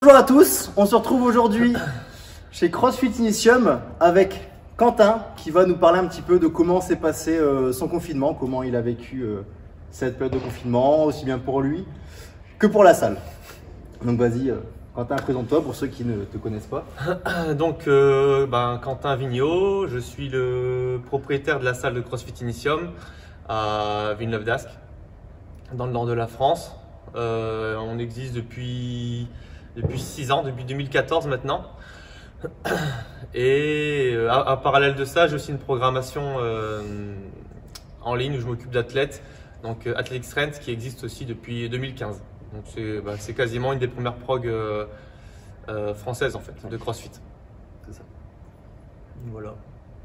Bonjour à tous, on se retrouve aujourd'hui chez CrossFit Initium avec Quentin qui va nous parler un petit peu de comment s'est passé son confinement, comment il a vécu cette période de confinement, aussi bien pour lui que pour la salle. Donc vas-y Quentin, présente-toi pour ceux qui ne te connaissent pas. Donc Quentin Vigneault, je suis le propriétaire de la salle de CrossFit Initium à Villeneuve-d'Ascq, dans le nord de la France. On existe depuis 6 ans, depuis 2014 maintenant. Et en parallèle de ça, j'ai aussi une programmation en ligne où je m'occupe d'athlètes, donc Athletics Strength, qui existe aussi depuis 2015. Donc c'est quasiment une des premières prog françaises en fait, de CrossFit. C'est ça. Voilà,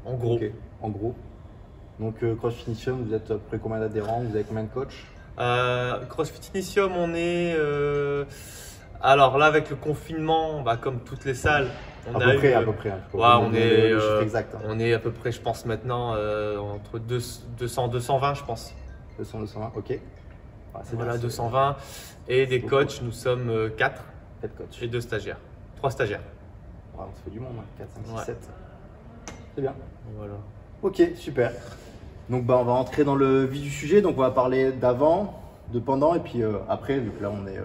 en gros. Okay. En gros. Donc CrossFit Initium, vous êtes à peu près combien d'adhérents? Vous avez combien de coachs? CrossFit Initium, on est… alors là, avec le confinement, comme toutes les salles, à peu près. On est à peu près, je pense maintenant, entre 200 220, je pense. 200, 220, ok. Voilà, 220. Et des coachs, nous sommes 4. 4 coachs. Et 2 stagiaires. 3 stagiaires. Ouais, on se fait du monde, 4, 5, 6, 7. C'est bien. Voilà. Ok, super. Donc on va entrer dans le vif du sujet. Donc on va parler d'avant, de pendant et puis après, vu que là on est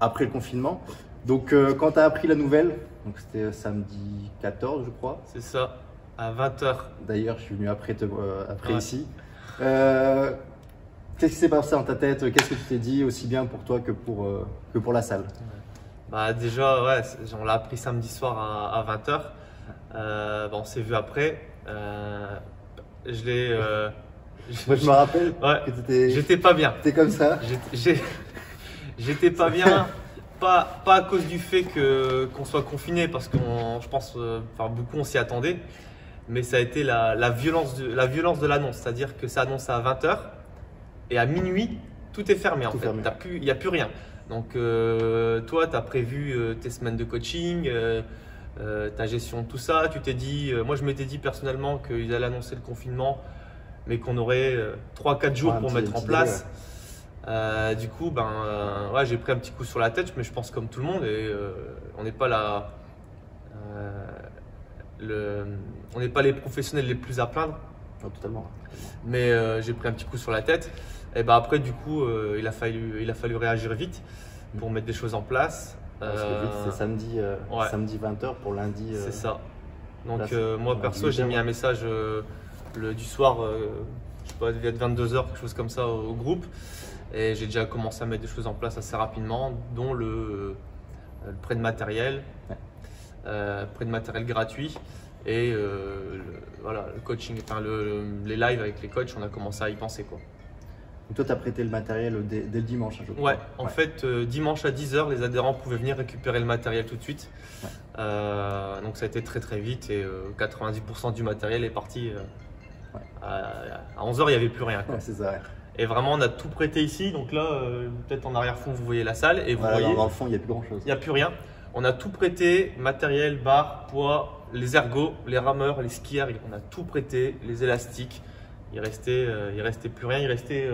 après le confinement. Donc quand tu as appris la nouvelle, donc c'était samedi 14 je crois. C'est ça, à 20h. D'ailleurs je suis venu après ici. Qu'est-ce qui s'est passé dans ta tête? Qu'est-ce que tu t'es dit aussi bien pour toi que pour la salle? Déjà, ouais, on l'a appris samedi soir à 20h. On s'est vu après. Moi je me rappelle que j'étais pas bien. T'étais comme ça. J'étais pas bien, pas à cause du fait qu'on soit confiné, parce que je pense beaucoup on s'y attendait, mais ça a été la violence de l'annonce, c'est-à-dire que ça annonce à 20h et à minuit tout est fermé en fait, il n'y a plus rien. Donc toi tu as prévu tes semaines de coaching, ta gestion de tout ça, tu t'es dit, moi je m'étais dit personnellement qu'ils allaient annoncer le confinement, mais qu'on aurait 3-4 jours pour mettre en place. Du coup, j'ai pris un petit coup sur la tête, mais je pense comme tout le monde, et on n'est pas on n'est pas les professionnels les plus à plaindre. Non, totalement. Mais j'ai pris un petit coup sur la tête. Et après, du coup, il a fallu réagir vite pour mettre des choses en place. Parce que vite, c'est samedi 20h pour lundi. C'est ça. Donc moi perso, j'ai mis un message du soir, je sais pas, il devait être 22h, quelque chose comme ça au groupe. Et j'ai déjà commencé à mettre des choses en place assez rapidement, dont le prêt de matériel, prêt de matériel gratuit et le coaching, les lives avec les coachs, on a commencé à y penser quoi. Donc toi, tu as prêté le matériel dès le dimanche, je crois. Ouais, en fait, dimanche à 10h, les adhérents pouvaient venir récupérer le matériel tout de suite. Donc ça a été très très vite et 90% du matériel est parti. À 11h, il n'y avait plus rien. Ouais, c'est ça. Et vraiment, on a tout prêté ici. Donc là, peut-être en arrière-fond, vous voyez la salle. Et vous voyez, dans le fond, il n'y a plus grand-chose. Il n'y a plus rien. On a tout prêté, matériel, barres, poids, les ergots, les rameurs, les skieurs. On a tout prêté, les élastiques. Il restait plus rien. Il restait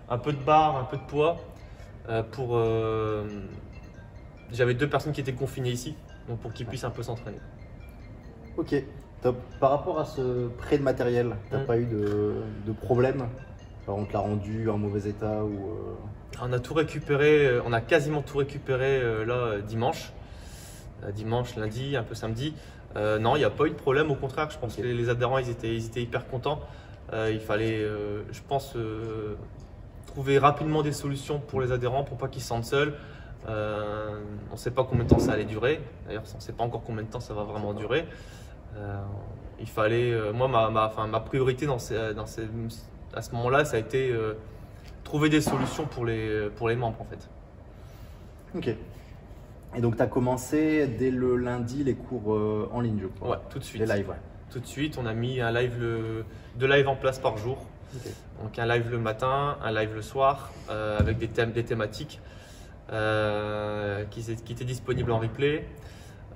un peu de barres, un peu de poids. J'avais 2 personnes qui étaient confinées ici, donc pour qu'ils puissent un peu s'entraîner. Ok, top. Par rapport à ce prêt de matériel, tu n'as pas eu de problème? Alors on te l'a rendu en mauvais état ou On a tout récupéré, on a quasiment tout récupéré là dimanche. Dimanche, lundi, un peu samedi. Non, il n'y a pas eu de problème, au contraire, je pense que les adhérents ils étaient hyper contents. Il fallait, je pense, trouver rapidement des solutions pour les adhérents pour pas qu'ils se sentent seuls. On ne sait pas combien de temps ça allait durer. D'ailleurs, on ne sait pas encore combien de temps ça va vraiment durer. Il fallait, moi, ma priorité à ce moment-là, ça a été trouver des solutions pour les membres en fait. Ok. Et donc tu as commencé dès le lundi les cours en ligne, je crois. Ouais, tout de suite. Les lives, ouais. Tout de suite, on a mis deux lives en place par jour. Okay. Donc un live le matin, un live le soir, avec des thématiques qui étaient disponibles en replay.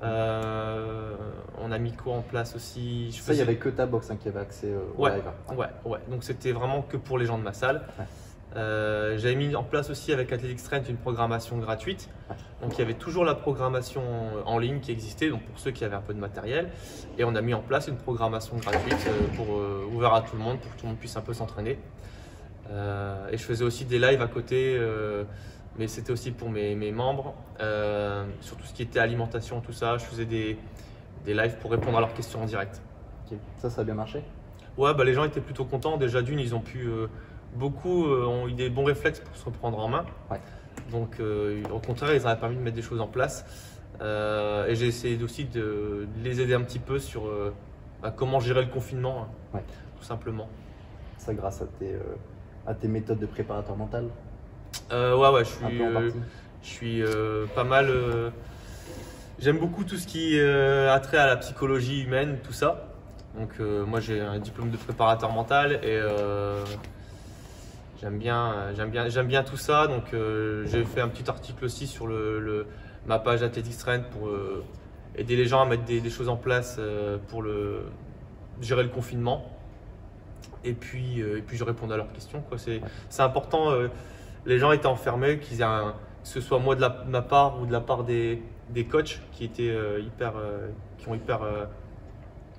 On a mis quoi en place aussi? Il n'y avait que ta box qui avait accès au live. Ouais. Donc c'était vraiment que pour les gens de ma salle. Ouais. J'avais mis en place aussi avec Athletic Strength une programmation gratuite. Donc il y avait toujours la programmation en ligne qui existait, donc pour ceux qui avaient un peu de matériel. Et on a mis en place une programmation gratuite ouverte à tout le monde, pour que tout le monde puisse un peu s'entraîner. Et je faisais aussi des lives à côté, mais c'était aussi pour mes membres, sur tout ce qui était alimentation, tout ça. Je faisais des lives pour répondre à leurs questions en direct. Ok. Ça a bien marché? Ouais, bah, les gens étaient plutôt contents. Déjà d'une, ils ont pu… beaucoup ont eu des bons réflexes pour se reprendre en main. Ouais. Donc au contraire, ils avaient permis de mettre des choses en place. Et j'ai essayé aussi de les aider un petit peu sur comment gérer le confinement, Ouais. tout simplement. Ça grâce à tes méthodes de préparateur mental? Ouais, Un peu en partie. je suis pas mal… j'aime beaucoup tout ce qui a trait à la psychologie humaine, tout ça. Donc moi j'ai un diplôme de préparateur mental et j'aime bien tout ça. Donc j'ai fait un petit article aussi sur ma page Athletic Strength pour aider les gens à mettre des choses en place pour gérer le confinement. Et puis je répondais à leurs questions, quoi. C'est important, les gens étaient enfermés, que ce soit moi de ma part ou de la part des coachs qui étaient qui ont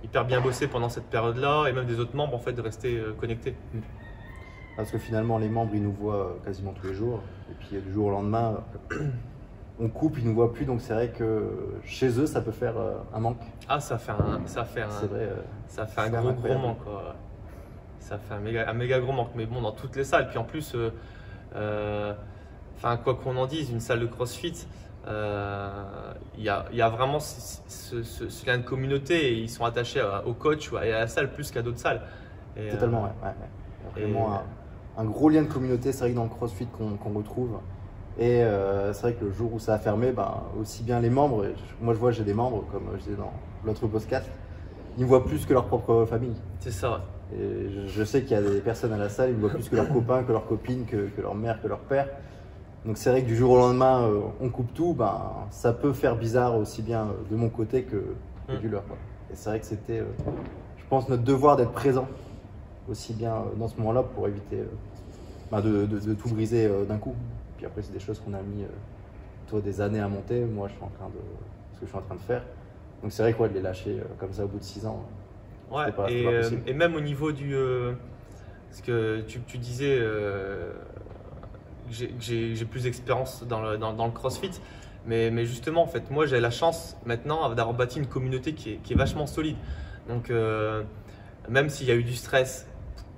hyper bien bossé pendant cette période-là, et même des autres membres en fait, de rester connectés. Parce que finalement, les membres, ils nous voient quasiment tous les jours. Et puis du jour au lendemain, on coupe, ils ne nous voient plus. Donc c'est vrai que chez eux, ça peut faire un manque. Ah, ça fait un gros manque, quoi. Ça fait un méga gros manque. Mais bon, dans toutes les salles. Puis en plus, quoi qu'on en dise, une salle de CrossFit, il y a vraiment ce lien de communauté, et ils sont attachés au coach et à la salle plus qu'à d'autres salles. Et, totalement, ouais. Il y a vraiment un gros lien de communauté, c'est vrai que dans le CrossFit qu'on retrouve. Et c'est vrai que le jour où ça a fermé, aussi bien les membres, moi je vois, j'ai des membres, comme je disais dans l'autre podcast, ils ne voient plus que leur propre famille. C'est ça, ouais. Et je sais qu'il y a des personnes à la salle, ils ne voient plus que leurs copains, que leurs copines, que leur mère, que leur père. Donc c'est vrai que du jour au lendemain, on coupe tout, ça peut faire bizarre aussi bien de mon côté que du leur, quoi. Et c'est vrai que c'était, je pense, notre devoir d'être présent aussi bien dans ce moment-là pour éviter de tout briser d'un coup. Puis après, c'est des choses qu'on a mis toi des années à monter. Moi, ce que je suis en train de faire. Donc c'est vrai quoi, de les lâcher comme ça au bout de 6 ans. Ouais, pas possible. Et même au niveau du… parce que tu disais que j'ai plus d'expérience dans le CrossFit. Mais justement, en fait, moi, j'ai la chance maintenant d'avoir bâti une communauté qui est vachement solide. Donc, même s'il y a eu du stress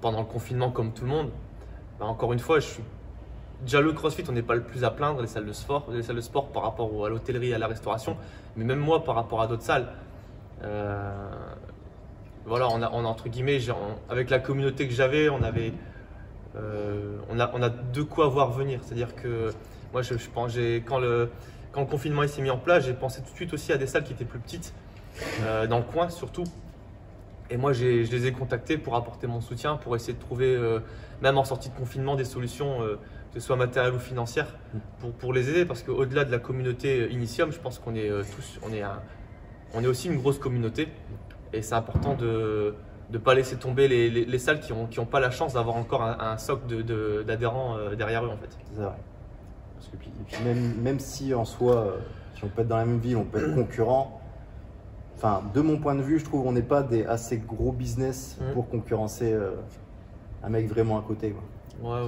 pendant le confinement comme tout le monde, encore une fois, déjà le CrossFit, on n'est pas le plus à plaindre, les salles de sport par rapport à l'hôtellerie et à la restauration, mais même moi par rapport à d'autres salles. Voilà, on a entre guillemets, avec la communauté que j'avais, on a de quoi voir venir. C'est-à-dire que moi, je pense, quand le confinement s'est mis en place, j'ai pensé tout de suite aussi à des salles qui étaient plus petites, dans le coin surtout. Et moi, je les ai contactés pour apporter mon soutien, pour essayer de trouver, même en sortie de confinement, des solutions, que ce soit matérielles ou financières, pour les aider. Parce qu'au-delà de la communauté Initium, je pense qu'on est on est aussi une grosse communauté. Et c'est important de ne pas laisser tomber les salles qui ont pas la chance d'avoir encore un socle d'adhérents derrière eux, en fait. C'est vrai. Parce que puis même si en soi, si on peut être dans la même ville, on peut être concurrent. Enfin, de mon point de vue, je trouve qu'on n'est pas des assez gros business pour concurrencer un mec vraiment à côté, quoi. Ouais,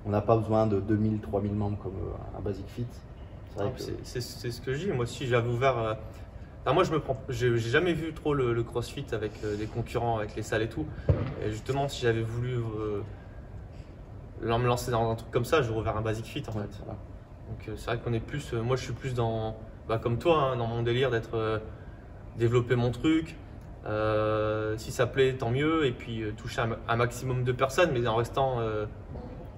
on n'a pas besoin de 2000, 3000 membres comme un Basic Fit. C'est ce que je dis. Moi aussi, j'avais ouvert. Moi, j'ai jamais vu trop le CrossFit avec des concurrents, avec les salles et tout. Et justement, si j'avais voulu me lancer dans un truc comme ça, j'aurais ouvert un Basic Fit, en fait. Voilà. Donc c'est vrai qu'on est plus. Moi, je suis plus dans, comme toi, hein, dans mon délire d'être développer mon truc. Si ça plaît, tant mieux. Et puis toucher un maximum de personnes, mais en restant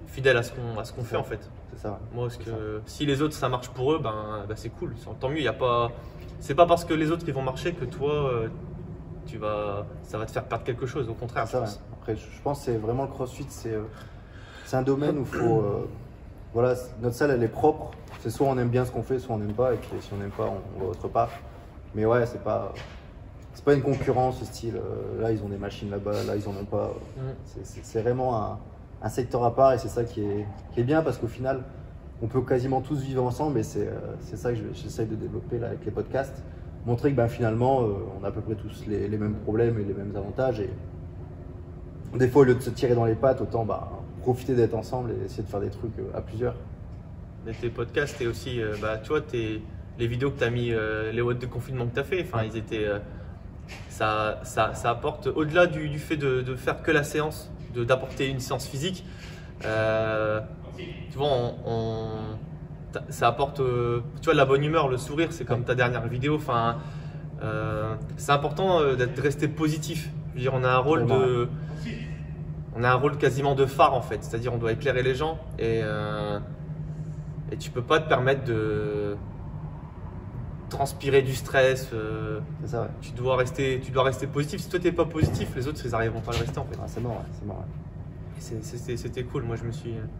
fidèle à ce qu'on fait, en fait. C'est ça. Ouais. Moi, si les autres ça marche pour eux, c'est cool. Tant mieux. C'est pas parce que les autres ils vont marcher que toi ça va te faire perdre quelque chose. Au contraire, ça, ouais. Après, je pense que c'est vraiment le CrossFit, c'est un domaine où il faut. Voilà, notre salle elle est propre. C'est soit on aime bien ce qu'on fait, soit on n'aime pas. Et puis si on n'aime pas, on va autre part. Mais ouais, c'est pas une concurrence, ce style. Là, ils ont des machines là-bas, là, ils en ont pas. C'est vraiment un secteur à part et c'est ça qui est bien parce qu'au final, on peut quasiment tous vivre ensemble et c'est ça que j'essaye de développer là, avec les podcasts. Montrer que finalement, on a à peu près tous les mêmes problèmes et les mêmes avantages. Et des fois, au lieu de se tirer dans les pattes, autant profiter d'être ensemble et essayer de faire des trucs à plusieurs. Mais tes podcasts et aussi, tu vois, les vidéos que tu as mis, les watts de confinement que tu as fait, ils étaient, ça apporte, au-delà du fait de faire que la séance, d'apporter une séance physique, tu vois, ça apporte tu vois, de la bonne humeur, le sourire, c'est comme ta dernière vidéo. C'est important de rester positif. Je veux dire, on a un rôle quasiment de phare en fait, c'est-à-dire on doit éclairer les gens et tu peux pas te permettre de transpirer du stress. C'est ça, ouais. Tu dois rester positif. Si toi t'es pas positif, les autres ils n'arriveront pas à le rester en fait. Ah, c'est mort, ouais, c'est mort. Ouais. C'était cool. Moi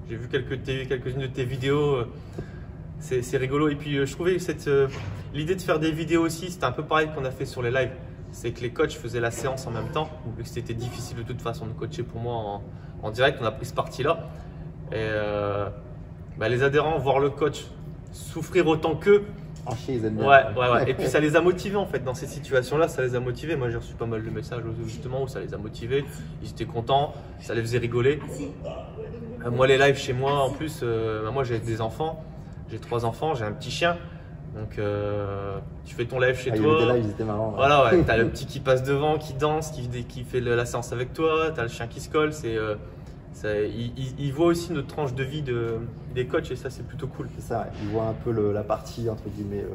j'ai vu quelques-unes de tes vidéos. C'est rigolo. Et puis je trouvais l'idée de faire des vidéos aussi, c'était un peu pareil qu'on a fait sur les lives. C'est que les coachs faisaient la séance en même temps, vu que c'était difficile de toute façon de coacher pour moi en direct. On a pris ce parti-là. Et les adhérents, voir le coach souffrir autant qu'eux. En chier, ils aiment bien. Ouais. Et puis ça les a motivés en fait. Dans ces situations-là, ça les a motivés. Moi j'ai reçu pas mal de messages justement où ça les a motivés. Ils étaient contents, ça les faisait rigoler. Moi les lives chez moi, en plus, moi j'ai des enfants. J'ai 3 enfants, j'ai un petit chien. Donc tu fais ton live chez toi. Les lives, ils étaient marrants. Ouais. Voilà, ouais. T'as le petit qui passe devant, qui danse, qui fait la séance avec toi. T'as le chien qui se colle. Il voit aussi notre tranche de vie des coachs et ça c'est plutôt cool. C'est ça, ouais. Ils voient un peu la partie entre guillemets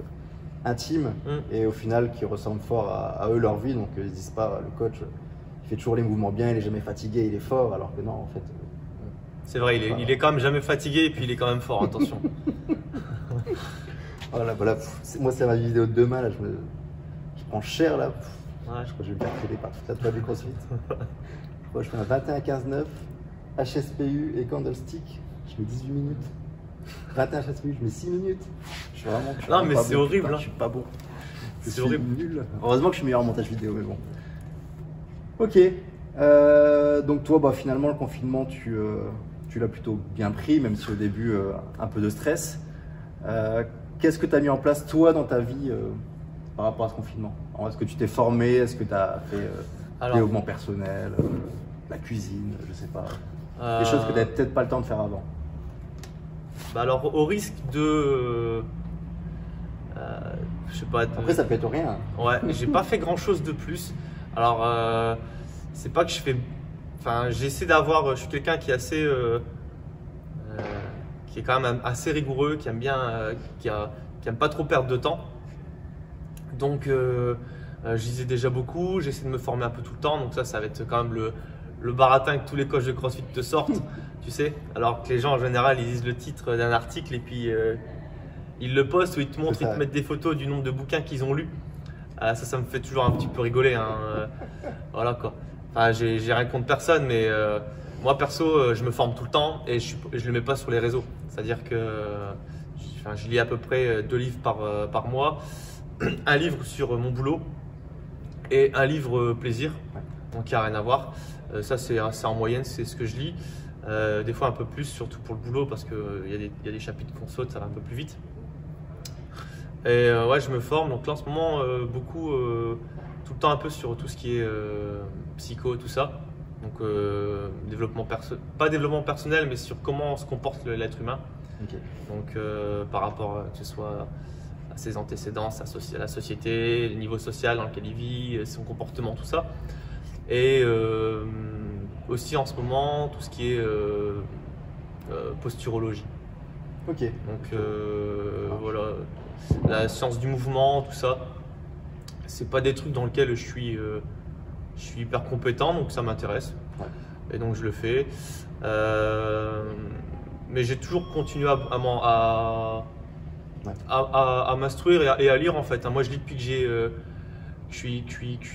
intime et au final qui ressemble fort à eux leur vie. Donc ils se disent pas le coach il fait toujours les mouvements bien, il est jamais fatigué, il est fort. Alors que non en fait. C'est vrai, il est quand même jamais fatigué et puis il est quand même fort, attention. Voilà, moi c'est ma vidéo de demain, là, je prends cher là. Ouais. Je crois que je vais me faire créer par toute la toile du CrossFit. Je fais un 21-15-9, HSPU et candlestick, je mets 18 minutes. 21 HSPU, je mets 6 minutes. Je suis vraiment. Non mais c'est horrible. Je suis pas bon. C'est horrible. Nul. Heureusement que je suis meilleur en montage vidéo, mais bon. Ok. Donc toi, finalement, le confinement, tu l'as plutôt bien pris, même si au début, un peu de stress. Qu'est-ce que tu as mis en place, toi, dans ta vie par rapport à ce confinement? Est-ce que tu t'es formé? Est-ce que tu as fait développement personnel, la cuisine, je sais pas, des choses que tu n'avais peut-être pas le temps de faire avant? Alors, au risque de… je sais pas… Après, ça peut être rien. Ouais, j'ai pas fait grand-chose de plus. Alors, c'est pas que je fais… j'essaie d'avoir… Je suis quelqu'un qui est assez… qui est quand même assez rigoureux, qui aime bien… qui aime pas trop perdre de temps. Donc, je lisais déjà beaucoup, j'essaie de me former un peu tout le temps. Donc ça va être quand même le baratin que tous les coachs de CrossFit te sortent, tu sais. Alors que les gens, en général, ils lisent le titre d'un article et puis ils le postent ou ils te montrent, ils te mettent des photos du nombre de bouquins qu'ils ont lus. Ça me fait toujours un petit peu rigoler. Voilà quoi. J'ai rien contre personne, mais moi perso, je me forme tout le temps et je le mets pas sur les réseaux. C'est-à-dire que je lis à peu près 2 livres par mois, un livre sur mon boulot et un livre plaisir, donc il n'y a rien à voir. Ça c'est en moyenne, c'est ce que je lis. Des fois un peu plus, surtout pour le boulot parce qu'il y a des chapitres qu'on saute, ça va un peu plus vite. Et ouais, je me forme, donc là en ce moment beaucoup, tout le temps un peu sur tout ce qui est psycho, tout ça. Donc pas développement personnel, mais sur comment se comporte l'être humain. Okay. Donc par rapport que ce soit à ses antécédents, à la société, le niveau social dans lequel il vit, son comportement, tout ça. Et aussi en ce moment tout ce qui est posturologie. Ok. Donc voilà, la science du mouvement, tout ça. C'est pas des trucs dans lesquels je suis hyper compétent, donc ça m'intéresse. Ouais. Et donc je le fais. Mais j'ai toujours continué à m'instruire et à lire en fait. Moi je lis depuis que je suis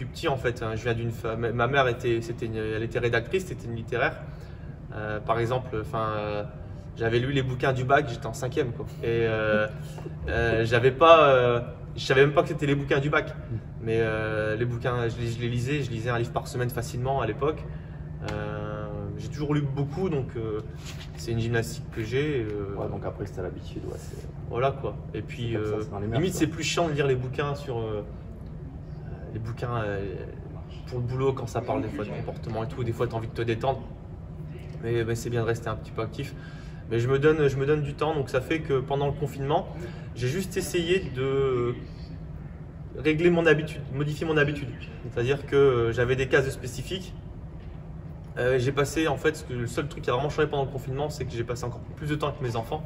petit en fait. Je viens d'une famille. Ma mère elle était rédactrice, c'était une littéraire. Par exemple, j'avais lu les bouquins du bac, j'étais en 5e quoi. Et je savais même pas que c'était les bouquins du bac. Mais les bouquins, je les lisais un livre par semaine facilement à l'époque. j'ai toujours lu beaucoup, donc c'est une gymnastique que j'ai. Ouais, donc après, c'était l'habitude. Ouais, voilà quoi. Et puis, limite, c'est plus chiant de lire les bouquins sur les bouquins pour le boulot quand ça parle des fois de comportement et tout. Des fois, tu as envie de te détendre, mais c'est bien de rester un petit peu actif. Mais je me donne du temps, donc ça fait que pendant le confinement, j'ai juste essayé de régler mon habitude, modifier mon habitude. C'est-à-dire que j'avais des cases spécifiques. J'ai passé, en fait, le seul truc qui a vraiment changé pendant le confinement, c'est que j'ai passé encore plus de temps avec mes enfants.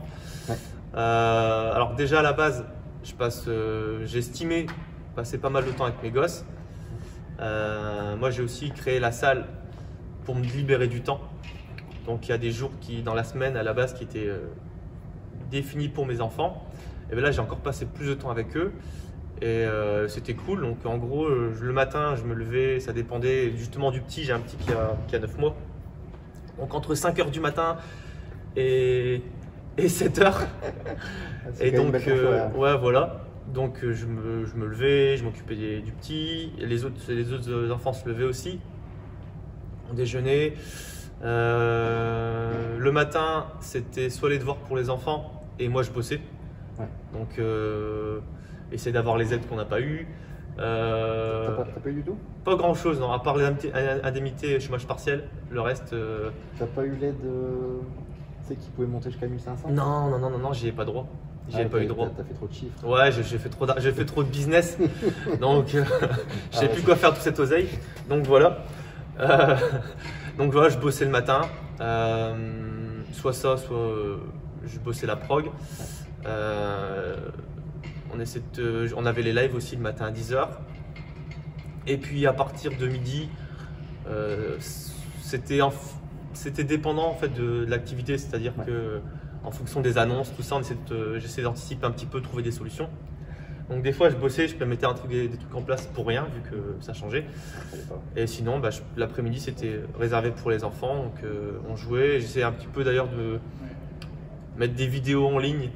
Ouais. Alors déjà à la base, j'ai estimé passer pas mal de temps avec mes gosses. Moi, j'ai aussi créé la salle pour me libérer du temps. Donc il y a des jours dans la semaine à la base qui étaient définis pour mes enfants. Et bien là, j'ai encore passé plus de temps avec eux. Et c'était cool. Donc en gros, le matin, je me levais, ça dépendait justement du petit. J'ai un petit qui a 9 mois. Donc entre 5 h du matin et 7 h. Et donc, ouais, voilà. Donc je me levais, je m'occupais du petit. Et les autres enfants se levaient aussi. On déjeunait. Le matin, c'était soit les devoirs pour les enfants et moi je bossais. Ouais. Donc essayer d'avoir les aides qu'on n'a pas eues. T'as pas eu du tout? Pas grand chose, non, à part les indemnités chômage partiel. Le reste. T'as pas eu l'aide qui pouvait monter jusqu'à 1500? Non, j'y ai pas droit. J'y ai pas eu droit. T'as fait trop de chiffres. Ouais, j'ai fait trop de business. Donc je sais plus quoi faire de toute cette oseille. Donc voilà. Donc voilà, je bossais le matin, soit ça, soit je bossais la prog. On avait les lives aussi le matin à 10 h. Et puis à partir de midi, c'était dépendant en fait de l'activité, c'est-à-dire que en fonction des annonces, tout ça, j'essayais d'anticiper un petit peu, trouver des solutions. Donc des fois je bossais, je mettais des trucs en place pour rien vu que ça changeait. Et sinon l'après-midi c'était réservé pour les enfants, donc on jouait. J'essayais un petit peu d'ailleurs de mettre des vidéos en ligne.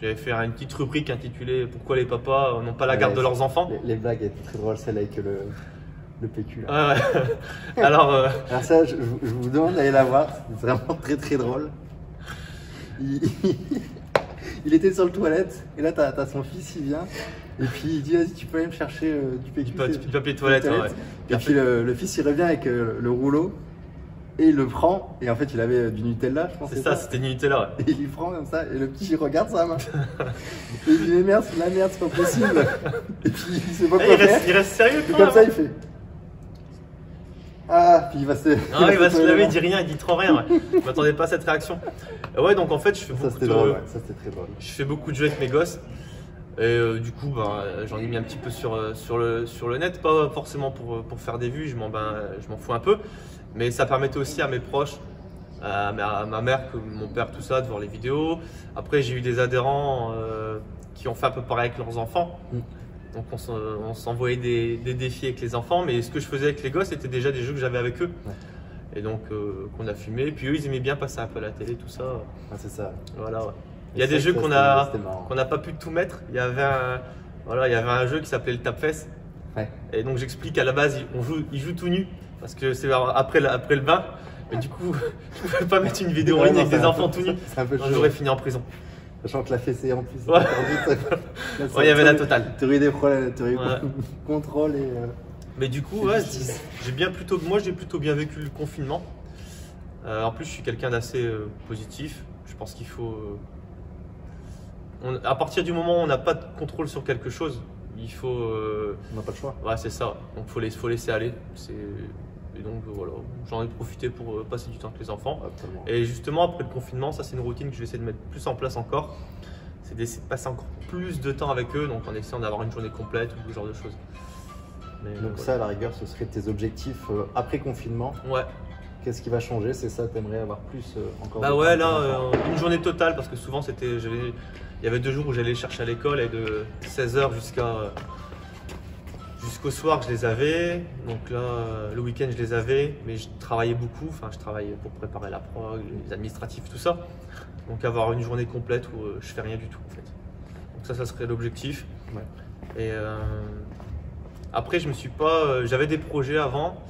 J'avais fait une petite rubrique intitulée « Pourquoi les papas n'ont pas la garde de leurs enfants ?» Les blagues étaient très drôles, celle avec le PQ. Là. Ouais. Alors ça, je vous demande d'aller la voir, c'est vraiment très très drôle. Il était sur le toilette et là t'as son fils, il vient et puis il dit vas-y tu peux aller me chercher du PQ, du papier toilette. Ouais. Et puis le fils il revient avec le rouleau et il le prend et en fait il avait du Nutella, je pense. C'est ça, c'était du Nutella. Ouais. Et il lui prend comme ça et le petit il regarde sa main et il dit mais merde c'est de la merde, c'est pas possible. Et puis il sait pas quoi faire. Il reste sérieux et comme ça il fait ah, puis il va se laver, il dit rien, il dit trop rien. Ouais. Je m'attendais pas à cette réaction. Ouais, donc en fait, je fais beaucoup c'était très drôle. Je fais beaucoup de jeux avec mes gosses. Et du coup, j'en ai mis un petit peu sur le net, pas forcément pour faire des vues, je m'en fous un peu. Mais ça permettait aussi à mes proches, à ma mère, mon père, tout ça, de voir les vidéos. Après, j'ai eu des adhérents qui ont fait un peu pareil avec leurs enfants. Donc on s'envoyait des défis avec les enfants, mais ce que je faisais avec les gosses, c'était déjà des jeux que j'avais avec eux. Ouais. Et donc qu'on a filmé. Et puis eux, ils aimaient bien passer un peu à la télé, tout ça. Ah, c'est ça. Voilà. Ouais. Il y a des jeux qu'on n'a pas pu tout mettre. Il y avait un jeu qui s'appelait le tape-fesse. Ouais. Et donc j'explique qu'à la base, ils jouent tout nus parce que c'est après le bain. Mais du coup, je ne pouvais pas mettre une vidéo en ligne avec des enfants tout nus. J'aurais fini en prison. Sachant que la fessée en plus, ouais. Il y avait la totale. Tu aurais eu des problèmes, tu aurais eu contrôle et. Mais du coup, ouais, j'ai plutôt bien vécu le confinement. En plus, je suis quelqu'un d'assez positif. Je pense qu'il faut. À partir du moment où on n'a pas de contrôle sur quelque chose, il faut. On n'a pas le choix. Ouais, c'est ça. Donc, faut laisser aller. Et donc voilà, j'en ai profité pour passer du temps avec les enfants. Absolument. Et justement, après le confinement, ça c'est une routine que je vais essayer de mettre plus en place encore. C'est d'essayer de passer encore plus de temps avec eux, donc en essayant d'avoir une journée complète ou ce genre de choses. Mais, donc voilà. Ça, à la rigueur, ce serait tes objectifs après confinement. Ouais. Qu'est-ce qui va changer? C'est ça, t'aimerais avoir plus encore? Bah ouais, là, une journée totale, parce que souvent il y avait 2 jours où j'allais les chercher à l'école et de 16 h jusqu'au soir, je les avais. Donc là, le week-end, je les avais, mais je travaillais beaucoup. Enfin, je travaillais pour préparer la prog, les administratifs, tout ça. Donc avoir une journée complète où je fais rien du tout en fait. Donc ça serait l'objectif. Ouais. Et après, j'avais des projets avant.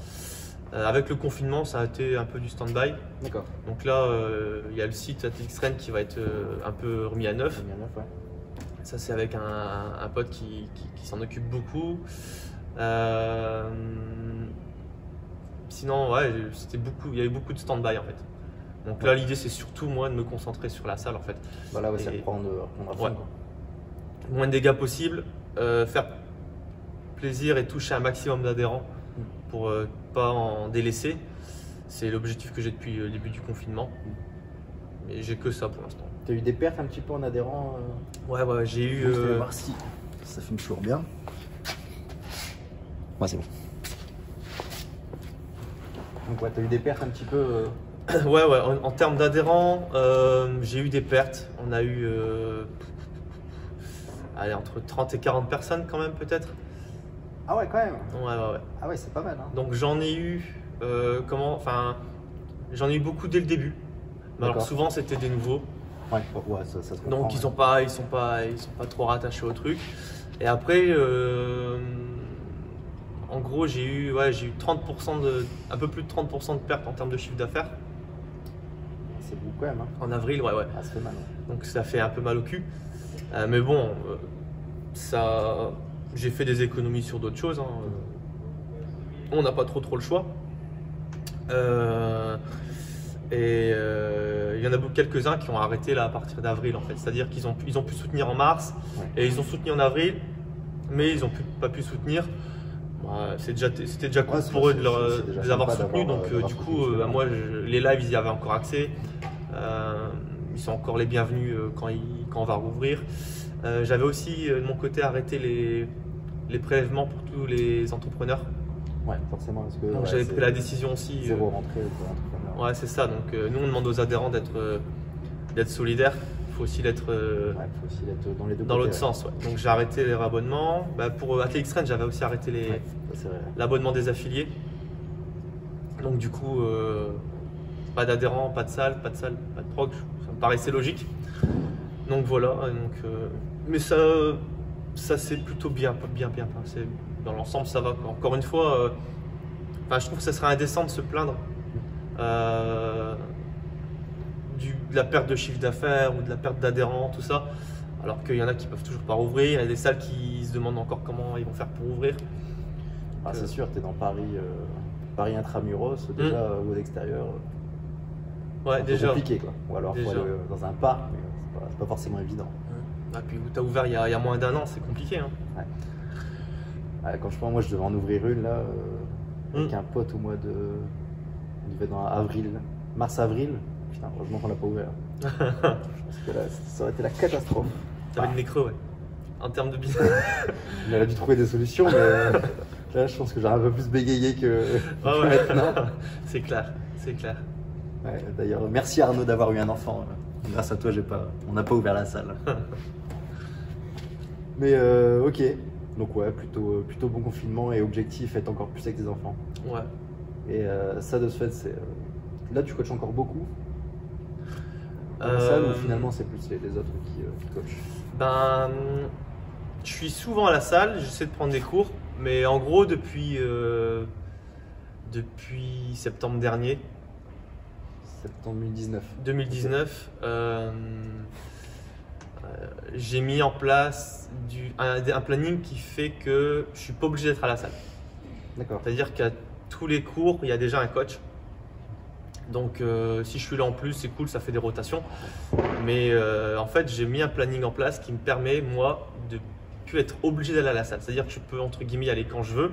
Avec le confinement, ça a été un peu du stand-by. D'accord. Donc là, il y a le site Athletics Rennes qui va être un peu remis à neuf. Ouais. Ça, c'est avec un pote qui s'en occupe beaucoup. Sinon, ouais, il y avait beaucoup de stand-by en fait. Donc là, l'idée, c'est surtout moi de me concentrer sur la salle en fait. Voilà, ouais, c'est reprendre à fond. Ouais. Moins de dégâts possible, faire plaisir et toucher un maximum d'adhérents pour pas en délaisser. C'est l'objectif que j'ai depuis le début du confinement. Mais j'ai que ça pour l'instant. Tu as eu des pertes un petit peu en adhérents Ouais, j'ai eu. Je vais voir si ça filme toujours bien. Ouais, c'est bon. Donc, ouais, tu as eu des pertes un petit peu. Ouais, en termes d'adhérents, j'ai eu des pertes. On a eu allez, entre 30 et 40 personnes quand même, peut-être. Ah ouais, quand même. Ouais. Ah ouais, c'est pas mal. Hein. Donc j'en ai eu, j'en ai eu beaucoup dès le début. Mais alors souvent c'était des nouveaux. Ouais, ça se comprend. Donc ils sont pas trop rattachés au truc. Et après, en gros j'ai eu 30% un peu plus de 30% de pertes en termes de chiffre d'affaires. C'est beaucoup quand même. Hein. En avril, ouais. Ah, ça fait mal. Ouais. Donc ça fait un peu mal au cul. Mais bon, j'ai fait des économies sur d'autres choses. Hein. On n'a pas trop le choix. Et il y en a quelques-uns qui ont arrêté là à partir d'avril en fait. C'est-à-dire qu'ils ont pu soutenir en mars et ils ont soutenu en avril, mais ils n'ont pas pu soutenir. C'était déjà cool pour eux de les avoir soutenus. Donc du coup, moi, les lives, ils y avaient encore accès. Ils sont encore les bienvenus quand on va rouvrir. J'avais aussi de mon côté arrêté les prélèvements pour tous les entrepreneurs. Ouais, forcément. Parce que, donc j'avais pris la décision aussi. Zéro rentrée pour l'entrepreneur. Ouais, c'est ça. Donc nous, on demande aux adhérents d'être solidaires. Il faut aussi l'être dans les deux dans l'autre sens. Ouais. Donc j'ai arrêté les rabonnements. Pour Athletics Rennes, j'avais aussi arrêté l'abonnement des affiliés. Donc du coup, pas d'adhérents, pas de salle, pas de prog. Ça me paraissait logique. Donc voilà. Mais ça c'est plutôt bien passé. Dans l'ensemble, ça va. Encore une fois, je trouve que ça serait indécent de se plaindre de la perte de chiffre d'affaires ou de la perte d'adhérents, tout ça. Alors qu'il y en a qui peuvent toujours pas rouvrir. Il y a des salles qui se demandent encore comment ils vont faire pour ouvrir. Ah, c'est sûr, tu es dans Paris intramuros, déjà ou à l'extérieur. Ouais, déjà. C'est compliqué quoi. Ou alors faut aller dans un parc, mais c'est pas forcément évident. Ah, puis où tu as ouvert il y a moins d'un an, c'est compliqué. Hein. Ouais, quand je pense, moi je devais en ouvrir une là, avec un pote au mois de. On devait dans avril, mars-avril. Putain, heureusement qu'on l'a pas ouvert. Je pense que là, ça aurait été la catastrophe. T'avais le nez creux, ouais. En termes de business. Il a dû trouver des solutions, mais là je pense que j'aurais un peu plus bégayé que maintenant. C'est clair. Ouais, d'ailleurs, merci Arnaud d'avoir eu un enfant. Grâce à toi, on n'a pas ouvert la salle. Mais ok, donc ouais, plutôt bon confinement et objectif être encore plus avec tes enfants. Ouais. Et ça de ce fait, là tu coaches encore beaucoup dans la salle ou finalement c'est plus les autres qui coachent? Je suis souvent à la salle, j'essaie de prendre des cours, mais en gros depuis septembre dernier. Septembre 2019, j'ai mis en place un planning qui fait que je suis pas obligé d'être à la salle. D'accord. C'est-à-dire qu'à tous les cours, il y a déjà un coach. Donc si je suis là en plus, c'est cool, ça fait des rotations. Mais en fait, j'ai mis un planning en place qui me permet, moi, de plus être obligé d'aller à la salle. C'est-à-dire que je peux, entre guillemets, y aller quand je veux.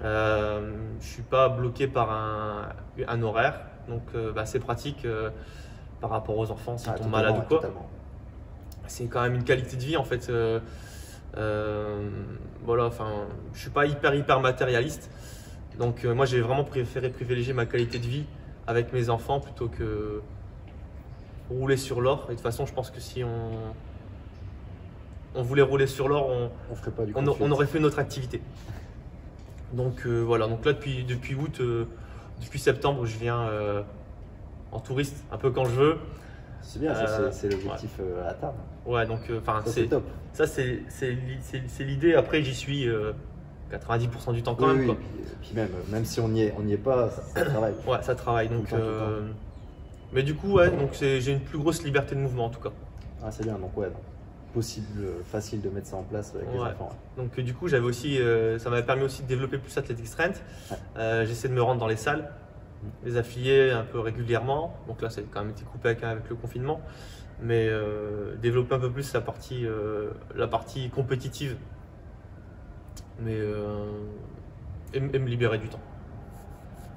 Je ne suis pas bloqué par un horaire. Donc c'est pratique par rapport aux enfants s'ils tombent malades ou quoi. Totalement. C'est quand même une qualité de vie en fait. Voilà, enfin, je suis pas hyper matérialiste. Donc moi j'ai vraiment préféré privilégier ma qualité de vie avec mes enfants plutôt que rouler sur l'or. Et de toute façon, je pense que si on voulait rouler sur l'or, on aurait fait une autre activité. Donc voilà, donc là depuis août, depuis septembre, je viens en touriste un peu quand je veux. C'est bien, c'est l'objectif à terme. Ouais, donc c'est top. Ça c'est l'idée. Après j'y suis 90% du temps quand même. Oui, Quoi. puis même si on n'y est pas, ça travaille. Ouais, ça travaille. Donc, Tout le temps. mais du coup, ouais, donc j'ai une plus grosse liberté de mouvement en tout cas. Ah, c'est bien, donc ouais, donc, possible, facile de mettre ça en place avec les Ouais. enfants. Ouais. Donc du coup, j'avais aussi, ça m'avait permis aussi de développer plus Athletic Strength. J'essaie de me rendre dans les salles, les affilier un peu régulièrement. Donc là, c'est quand même été coupé avec le confinement. Mais développer un peu plus la partie compétitive. Mais, et me libérer du temps.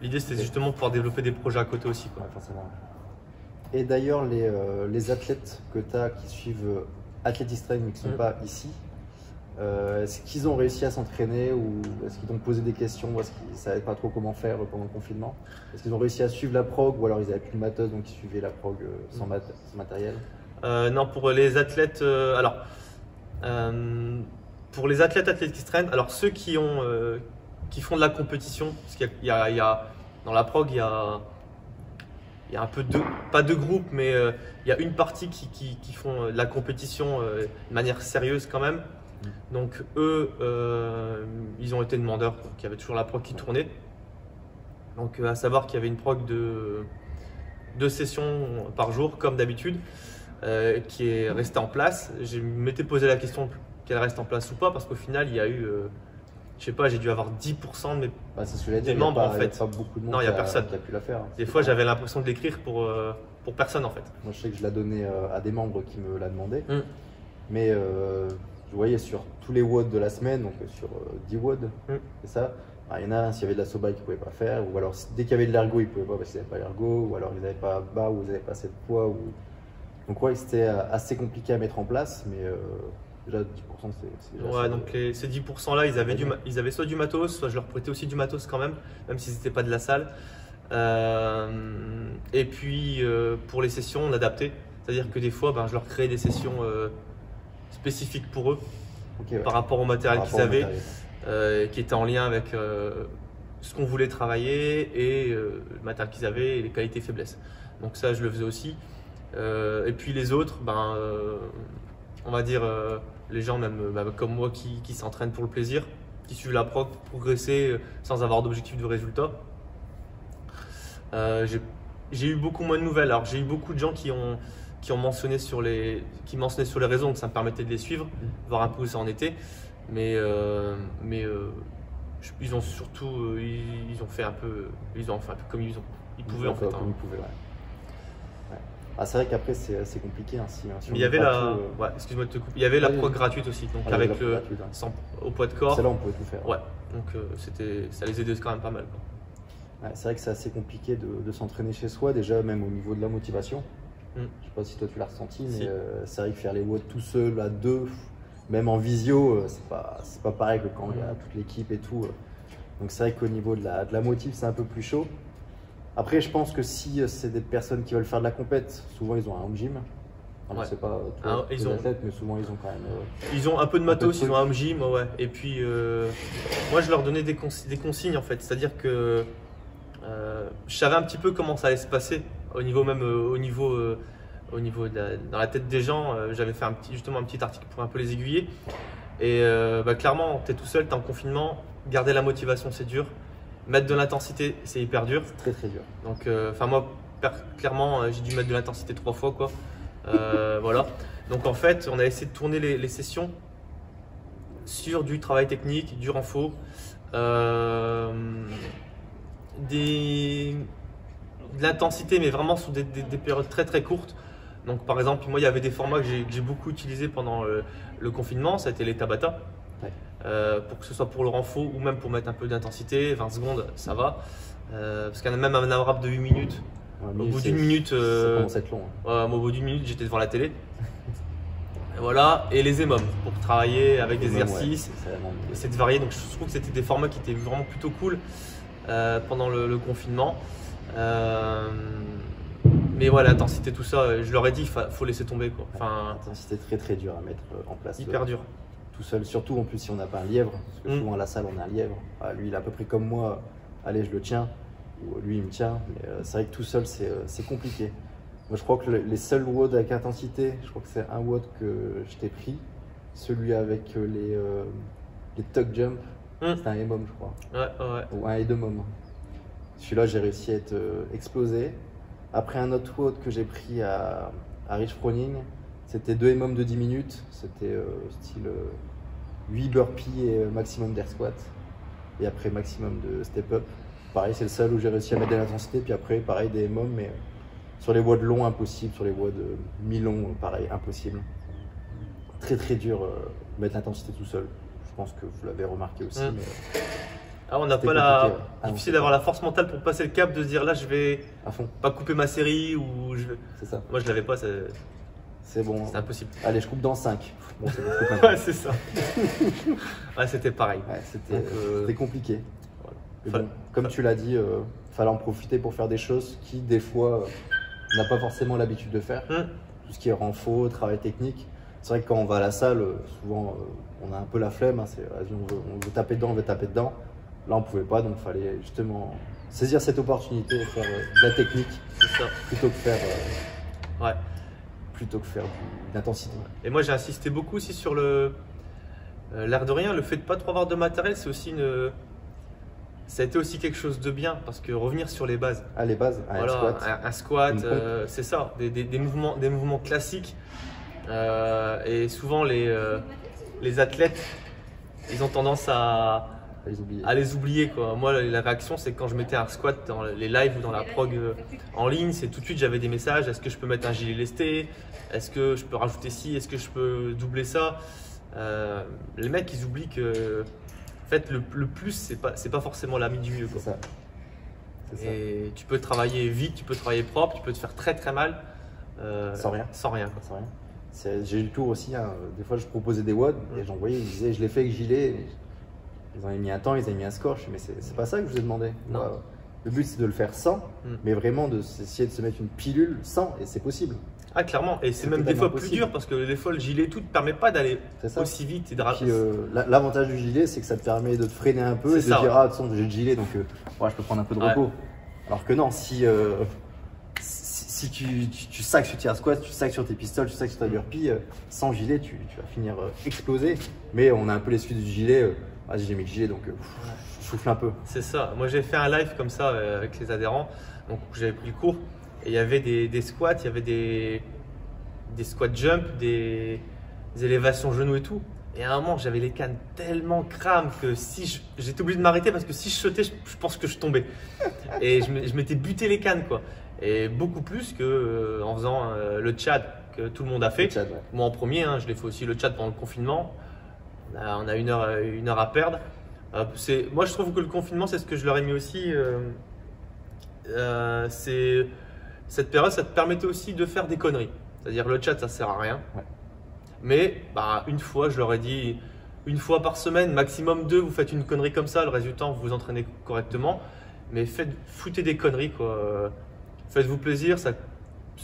L'idée, c'était justement de pouvoir développer des projets à côté aussi. Quoi. Ouais, forcément. Et d'ailleurs, les athlètes que tu as qui suivent Athletic Strength mais qui ne sont pas ici, est-ce qu'ils ont réussi à s'entraîner ou est-ce qu'ils t'ont posé des questions ou est-ce qu'ils ne savaient pas trop comment faire pendant le confinement? Est-ce qu'ils ont réussi à suivre la prog ou alors ils n'avaient plus de matos donc ils suivaient la prog sans matériel? Non, pour les athlètes, pour les athlètes Athletic Strength, alors ceux qui font de la compétition, parce qu'il y a dans la prog, il y a un peu pas deux groupes, mais il y a une partie qui font de la compétition de manière sérieuse quand même. Donc eux, ils ont été demandeurs, donc il y avait toujours la prog qui tournait. Donc à savoir qu'il y avait une prog de 2 sessions par jour, comme d'habitude, qui est restée en place. Je m'étais posé la question qu'elle reste en place ou pas, parce qu'au final, il y a eu, je sais pas, j'ai dû avoir 10% de mes c'est ce que des membres en fait. Il n'y a pas beaucoup de monde non, il n'y a personne. qui a pu la faire. Des fois, j'avais l'impression de l'écrire pour personne en fait. Moi, je sais que je l'ai donné à des membres qui me l'a demandé. Mais je voyais sur tous les WOD de la semaine, donc sur 10 WOD, c'est ça. Il y en a un, s'il y avait de la soba qu'ils ne pouvaient pas faire, ou alors dès qu'il y avait de l'ergo, ils ne pouvaient pas parce qu'ils n'avaient pas l'ergo, ou alors ils n'avaient pas bas, ou ils n'avaient pas assez de poids. Donc ouais, c'était assez compliqué à mettre en place, mais déjà 10% c'est déjà Ouais, donc ces 10% là, ils avaient soit du matos, soit je leur prêtais aussi du matos quand même s'ils n'étaient pas de la salle. Et puis pour les sessions, on adaptait. C'est-à-dire que des fois, je leur créais des sessions spécifiques pour eux, par rapport au matériel qu'ils avaient, qui était en lien avec ce qu'on voulait travailler et le matériel qu'ils avaient et les qualités faiblesses. Donc ça, je le faisais aussi. Et puis les autres, on va dire les gens même comme moi qui s'entraînent pour le plaisir, qui suivent la prog pour progresser sans avoir d'objectif de résultat. J'ai eu beaucoup moins de nouvelles. Alors j'ai eu beaucoup de gens qui mentionnaient sur les réseaux, donc ça me permettait de les suivre, voir un peu où ça en était. Mais ils ont surtout ils ont fait un peu comme ils pouvaient en fait. Comme ils pouvaient, ouais. Ah, c'est vrai qu'après c'est compliqué. Si mais il y avait excuse-moi de te couper. Il y avait la prog gratuite aussi, donc avec au poids de corps. Celle-là on pouvait tout faire. Ouais, donc ça les aidait quand même pas mal. Ouais, c'est vrai que c'est assez compliqué de s'entraîner chez soi, déjà même au niveau de la motivation. Je sais pas si toi tu l'as ressenti, mais c'est vrai que faire les WOD tout seul à deux, même en visio, c'est pas pareil que quand il y a toute l'équipe et tout. Donc c'est vrai qu'au niveau de la motive, c'est un peu plus chaud. Après, je pense que si c'est des personnes qui veulent faire de la compète, souvent ils ont un home gym. Alors, c'est pas tous les athlètes, mais souvent ils ont quand même. Ils ont un peu de matos, ils ont un home gym, ouais. Et puis moi je leur donnais des consignes en fait, c'est-à-dire que je savais un petit peu comment ça allait se passer au niveau dans la tête des gens. J'avais fait justement un petit article pour un peu les aiguiller. Et clairement, tu es tout seul, tu es en confinement, garder la motivation c'est dur. Mettre de l'intensité, c'est hyper dur. C'est très très dur. Donc, moi, clairement, j'ai dû mettre de l'intensité 3 fois, quoi. Voilà. Donc, en fait, on a essayé de tourner les sessions sur du travail technique, du renfort, de l'intensité, mais vraiment sur des périodes très très courtes. Donc, par exemple, moi, il y avait des formats que j'ai beaucoup utilisés pendant le confinement. Ça a été les Tabata. Pour que ce soit pour le renfort ou même pour mettre un peu d'intensité, 20 secondes ça va, parce qu'il y a même un rap de 8 minutes. Au bout d'une minute, ça commence à être long. Au bout d'une minute j'étais devant la télé. Et voilà, et les EMOM pour travailler avec des exercices, essayer de varier. Donc je trouve que c'était des formats qui étaient vraiment plutôt cool pendant le confinement. Mais voilà, l'intensité, tout ça, je leur ai dit, faut laisser tomber quoi. L'intensité très très dure à mettre en place. Hyper dur. Tout seul, surtout en plus si on n'a pas un lièvre, parce que souvent à la salle on a un lièvre. Lui il est à peu près comme moi, allez je le tiens, ou lui il me tient, mais c'est vrai que tout seul c'est compliqué. Moi je crois que les seuls WOD avec intensité, je crois que c'est un WOD que je t'ai pris, celui avec les tuck jump, C'était un EMOM, je crois. Ouais. Ou un EDEMOM. Celui-là, j'ai réussi à être explosé. Après un autre WOD que j'ai pris à Rich Froning, c'était 2 EMOM de 10 minutes. C'était style 8 burpees et maximum d'air squat. Et après, maximum de step up. Pareil, c'est le seul où j'ai réussi à mettre de l'intensité. Puis après, pareil, des EMOM, mais sur les WOD longs, impossible. Sur les WOD mi-longs, pareil, impossible. Très très dur de mettre l'intensité tout seul. Je pense que vous l'avez remarqué aussi. Mais, on n'a pas la. Difficile d'avoir la force mentale pour passer le cap, de se dire là, je vais à fond. Pas couper ma série ou je vais. C'est ça. Moi, je l'avais pas. C'est bon. C'est impossible. Allez, je coupe dans 5. Bon, ouais, c'est ça. Ouais, c'était pareil. Ouais, c'était compliqué. Voilà. Bon, comme tu l'as dit, fallait en profiter pour faire des choses qui, des fois, on n'a pas forcément l'habitude de faire. Tout ce qui est renfort, travail technique. C'est vrai que quand on va à la salle, souvent, on a un peu la flemme. Hein, on veut taper dedans, on veut taper dedans. Là, on ne pouvait pas, donc il fallait justement saisir cette opportunité et faire de la technique plutôt que faire, de l'intensité. Et moi, j'ai insisté beaucoup aussi sur l'air de rien, le fait de ne pas trop avoir de matériel, c'est aussi ça a été aussi quelque chose de bien parce que revenir sur les bases. Ah, les bases, un squat, c'est ça, des mouvements classiques. Et souvent, les athlètes, ils ont tendance à les oublier, quoi. Moi, la réaction, c'est quand je mettais un squat dans les lives ou dans la prog en ligne, c'est tout de suite j'avais des messages. Est-ce que je peux mettre un gilet lesté? Est-ce que je peux rajouter ci? Est-ce que je peux doubler ça? Les mecs, ils oublient que en fait, le plus, c'est pas forcément l'ami du mieux. C'est ça. Et tu peux travailler vite, tu peux travailler propre, tu peux te faire très très mal sans rien. Sans rien. J'ai eu le tour aussi. Hein. Des fois, je proposais des WOD et j'envoyais, ils disaient je l'ai fait avec gilet. Ils en avaient mis un temps, ils avaient mis un score. Je dis, mais c'est pas ça que je vous ai demandé. Non. Le but, c'est de le faire sans, mais vraiment d'essayer de se mettre une pilule sans, et c'est possible. Ah, clairement. Et c'est même des fois plus dur parce que des fois, le gilet tout ne te permet pas d'aller aussi vite. Et l'avantage du gilet, c'est que ça te permet de te freiner un peu et de dire, ah, de toute façon, j'ai le gilet, donc je peux prendre un peu de repos. Alors que non, si tu sacs sur tes squats, tu sacs sur tes pistoles, tu sacs sur ta burpee, sans gilet, tu vas finir explosé. Mais on a un peu l'excuse du gilet. J'ai mis le gilet, donc je souffle un peu. C'est ça. Moi, j'ai fait un live comme ça avec les adhérents. Donc, j'avais pris le cours et il y avait des squats, il y avait des squats jump, des élévations genoux et tout. Et à un moment, j'avais les cannes tellement crâmes que j'étais obligé de m'arrêter parce que si je sautais, je pense que je tombais. Et je m'étais buté les cannes, quoi. Et beaucoup plus que en faisant le Tchad que tout le monde a fait. Tchad, Moi en premier, je l'ai fait aussi le Tchad pendant le confinement. On a une heure à perdre. Moi je trouve que le confinement, c'est ce que je leur ai mis aussi. Cette période, ça te permettait aussi de faire des conneries. C'est-à-dire le Tchad, ça sert à rien. Mais une fois, je leur ai dit, une fois par semaine, maximum 2, vous faites une connerie comme ça. Le reste du temps, vous vous entraînez correctement. Mais foutez des conneries, quoi. Faites-vous plaisir. Ça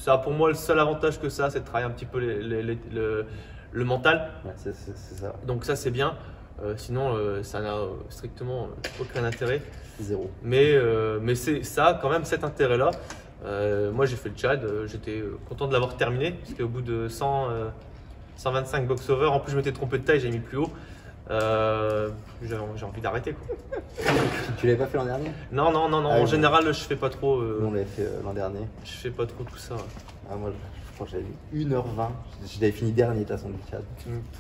a pour moi le seul avantage que ça, c'est de travailler un petit peu le mental. C'est ça. Donc ça, c'est bien. Sinon, ça n'a strictement aucun intérêt. Zéro. Mais ça a quand même cet intérêt-là. Moi, j'ai fait le Tchad. J'étais content de l'avoir terminé. Parce qu'au bout de 125 box-over, en plus, je m'étais trompé de taille, j'ai mis plus haut. J'ai envie d'arrêter, quoi. Tu l'avais pas fait l'an dernier? Non. En général, je fais pas trop. Nous, on l'avait fait l'an dernier. Je fais pas trop tout ça. Moi, je crois que j'avais mis 1h20. Je l'avais fini dernier, de toute façon, du Tchad.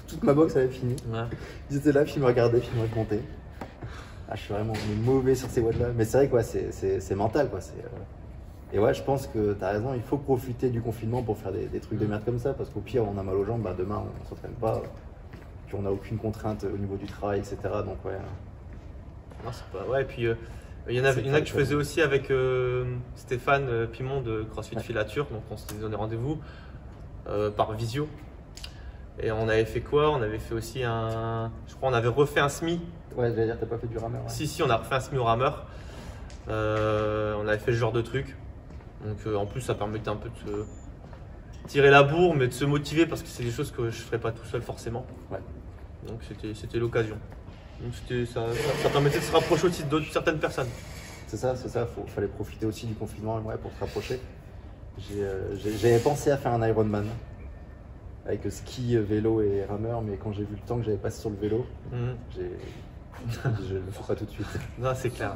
Toute ma boxe avait fini. Ils étaient là, puis ils me regardaient, puis ils me racontaient. Je suis vraiment mauvais sur ces WOD là. Mais c'est vrai, quoi, c'est mental, quoi. Et ouais, je pense que tu as raison, il faut profiter du confinement pour faire des trucs de merde comme ça. Parce qu'au pire, on a mal aux jambes, demain, on ne s'entraîne pas. Puis on n'a aucune contrainte au niveau du travail, etc. Donc ouais. Non, c'est pas. Ouais, et puis il y en a que je faisais aussi avec Stéphane Pimon de CrossFit Filature. Donc on s'était donné rendez-vous par visio. Et on avait fait quoi? On avait fait aussi je crois on avait refait un SMI. Ouais, j'allais dire, t'as pas fait du rameur. Ouais. Si, on a refait un SMI au rameur. On avait fait ce genre de truc. Donc en plus, ça permettait un peu de se tirer la bourre, mais de se motiver parce que c'est des choses que je ne ferais pas tout seul forcément. Ouais. Donc c'était l'occasion. Donc ça permettait de se rapprocher aussi de certaines personnes. C'est ça, fallait profiter aussi du confinement pour se rapprocher. J'avais pensé à faire un Ironman avec ski, vélo et rameur, mais quand j'ai vu le temps que j'avais passé sur le vélo, Je ne le ferai pas tout de suite. Non, c'est clair.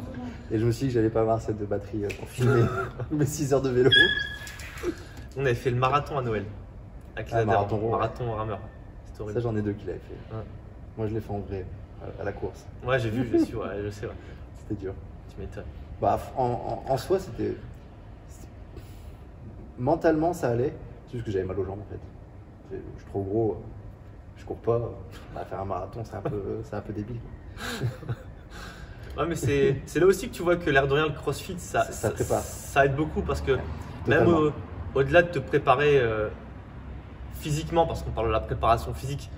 Et je me suis dit que j'allais pas avoir cette de batterie pour filmer mes 6 heures de vélo. On avait fait le marathon à Noël. Avec les adhérents. Marathon rameur. C'était horrible. Ça, j'en ai 2 qui l'avaient fait. Ouais. Moi, je l'ai fait en vrai, à la course. Ouais, j'ai vu, je suis, ouais, je sais. Ouais. C'était dur. Tu m'étonnes. Bah, en soi, c'était. Mentalement, ça allait. C'est juste que j'avais mal aux jambes en fait. Je suis trop gros, je cours pas. Faire un marathon, c'est un peu débile. Ouais, mais c'est là aussi que tu vois que l'air de rien, le crossfit, ça prépare. Ça aide beaucoup parce que Totalement. même au-delà de te préparer physiquement, parce qu'on parle de la préparation physique,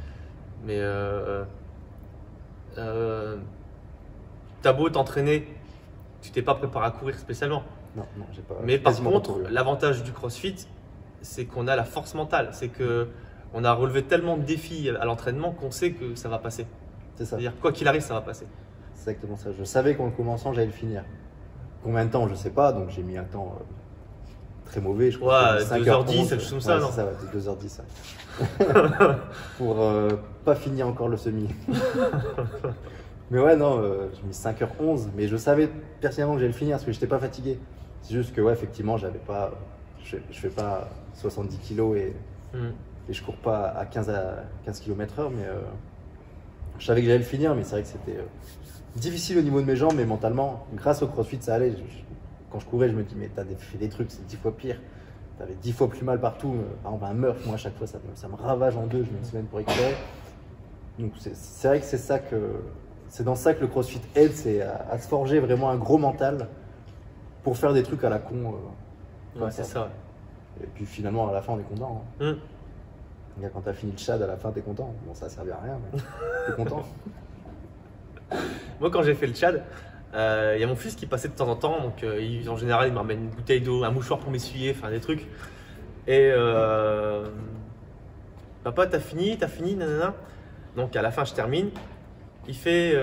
mais t'as beau t'entraîner, tu t'es pas préparé à courir spécialement. Non, j'ai pas. Mais par contre, l'avantage du crossfit, c'est qu'on a la force mentale. C'est que on a relevé tellement de défis à l'entraînement qu'on sait que ça va passer. C'est ça. C'est-à-dire, quoi qu'il arrive, ça va passer. C'est exactement ça. Je savais qu'en le commençant, j'allais le finir. Combien de temps, je sais pas. Donc j'ai mis un temps très mauvais. Je crois 2h10, quelque chose comme ça, non? C'est ça, ouais, 2h10. Ouais. Pour pas finir encore le semi. Mais ouais, non, j'ai mis 5h11. Mais je savais personnellement que j'allais le finir parce que j'étais pas fatigué. C'est juste que, ouais, effectivement, j'avais pas. Je fais pas 70 kilos et je cours pas à 15 km/h, mais je savais que j'allais le finir, mais c'est vrai que c'était difficile au niveau de mes jambes, mais mentalement, grâce au crossfit, ça allait. Quand je courais, je me dis, mais t'as fait des trucs, c'est 10 fois pire. T'avais 10 fois plus mal partout. Par exemple, un Murph, moi, à chaque fois, ça me ravage en deux, je mets une semaine pour récupérer. Donc, c'est vrai que c'est dans ça que le crossfit aide, c'est à se forger vraiment un gros mental pour faire des trucs à la con. Ouais, c'est ça. Et puis finalement, à la fin, on est content. Hein. Quand t'as fini le Tchad, à la fin, t'es content. Bon, ça servait à rien, mais t'es content. Moi, quand j'ai fait le Tchad, il y a mon fils qui passait de temps en temps. Donc, en général, il me ramène une bouteille d'eau, un mouchoir pour m'essuyer, enfin des trucs. Et papa, t'as fini, nanana. Donc, à la fin, je termine. Il fait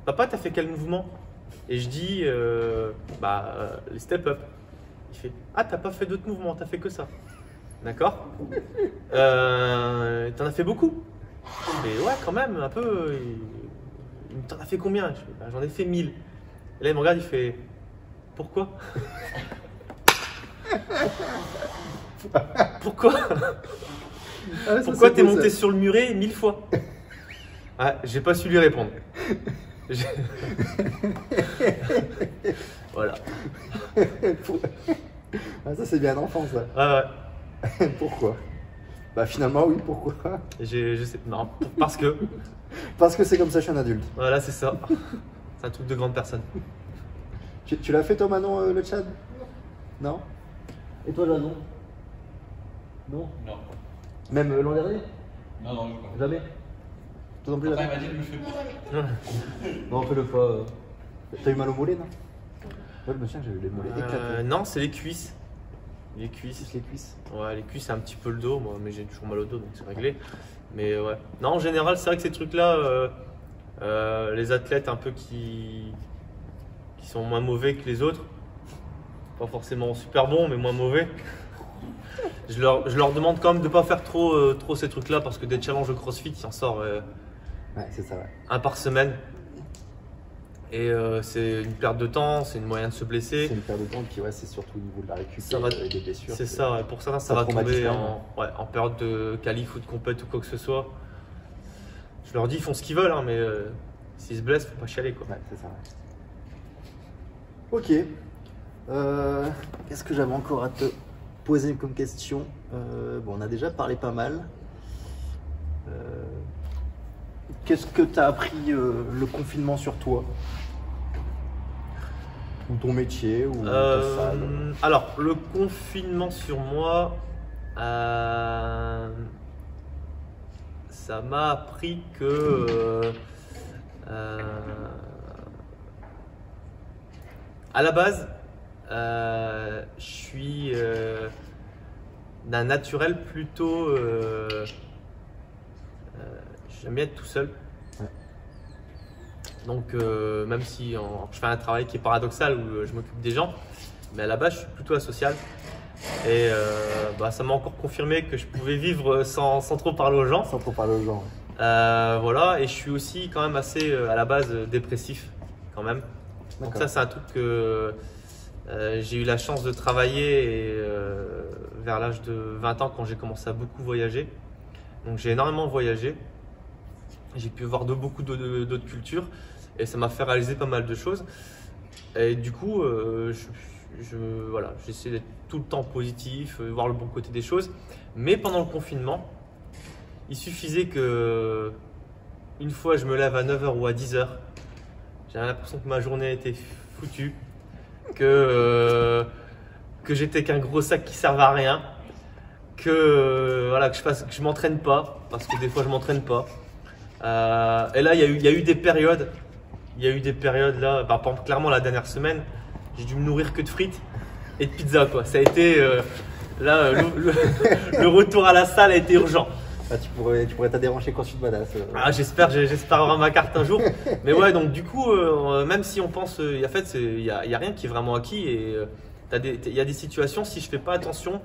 papa, t'as fait quel mouvement? Et je dis les step-up. Il fait ah, t'as pas fait d'autres mouvements, t'as fait que ça. D'accord. T'en as fait beaucoup? Et ouais, quand même, un peu. T'en as fait combien? Je fais, j'en ai fait 1000. Et là, il me regarde, il fait pourquoi? Pourquoi? Pourquoi t'es monté sur le muret 1000 fois? Ah, j'ai pas su lui répondre. Voilà. Ah, ça, c'est bien enfant, ça. Ah ouais. Pourquoi? Bah, finalement, oui, pourquoi? Je sais. Non, parce que. Parce que c'est comme ça, je suis un adulte. Voilà, c'est ça. C'est un truc de grande personne. Tu l'as fait, toi, Manon, le Tchad? Non. Et toi, Jason? Non. Non. Même l'an dernier? Non, je crois. Jamais? Toi non plus, Après, jamais? il m'a dit de le faire. Non, fais-le pas. T'as eu mal au mollet, non? Ouais, je me souviens que j'avais eu les mollets éclatés. Non, c'est les cuisses. Les cuisses. Les cuisses. Ouais, les cuisses, c'est un petit peu le dos, moi, mais j'ai toujours mal au dos, donc c'est réglé. Mais ouais. Non, en général, c'est vrai que ces trucs-là, les athlètes un peu qui sont moins mauvais que les autres, pas forcément super bons, mais moins mauvais, je leur demande quand même de ne pas faire trop ces trucs-là, parce que des challenges de CrossFit, il en sort ouais, c'est ça, ouais. un par semaine. Et c'est une perte de temps, c'est une moyen de se blesser. C'est une perte de temps, puis ouais, c'est surtout au niveau de la récup et des blessures. C'est ça, ouais. Pour certains, ça va tomber en période de qualif ou de compète ou quoi que ce soit. Je leur dis, ils font ce qu'ils veulent, hein, mais s'ils se blessent, faut pas chialer, quoi. Ouais, c'est ça. Ouais. Ok. Qu'est-ce que j'avais encore à te poser comme question? Bon, on a déjà parlé pas mal. Qu'est-ce que t'as appris le confinement sur toi? Ou ton métier, ou ta salle? Alors, le confinement sur moi, ça m'a appris que à la base, je suis d'un naturel plutôt. J'aime bien être tout seul. Ouais. Donc, même si je fais un travail qui est paradoxal où je m'occupe des gens, mais à la base, je suis plutôt asocial. Et ça m'a encore confirmé que je pouvais vivre sans trop parler aux gens. Sans trop parler aux gens. Voilà, et je suis aussi quand même assez à la base dépressif quand même. Donc ça c'est un truc que j'ai eu la chance de travailler vers l'âge de 20 ans quand j'ai commencé à beaucoup voyager. Donc j'ai énormément voyagé, j'ai pu voir beaucoup d'autres cultures et ça m'a fait réaliser pas mal de choses. Et du coup, voilà, j'essaie d'être tout le temps positif, voir le bon côté des choses. Mais pendant le confinement, il suffisait que une fois je me lève à 9 h ou à 10 h, j'avais l'impression que ma journée était foutue, que j'étais qu'un gros sac qui servait à rien, voilà, que je m'entraîne pas, parce que des fois je m'entraîne pas. Et là, il y a eu des périodes. Il y a eu des périodes là, par exemple, clairement la dernière semaine, j'ai dû me nourrir que de frites et de pizza quoi. Ça a été là, le retour à la salle a été urgent. Ah, tu pourrais t'adhérer chez CrossFit Badass. Ah, j'espère avoir ma carte un jour. Mais ouais, donc du coup, même si on pense, en fait, il y a rien qui est vraiment acquis et il y a des situations, si je fais pas attention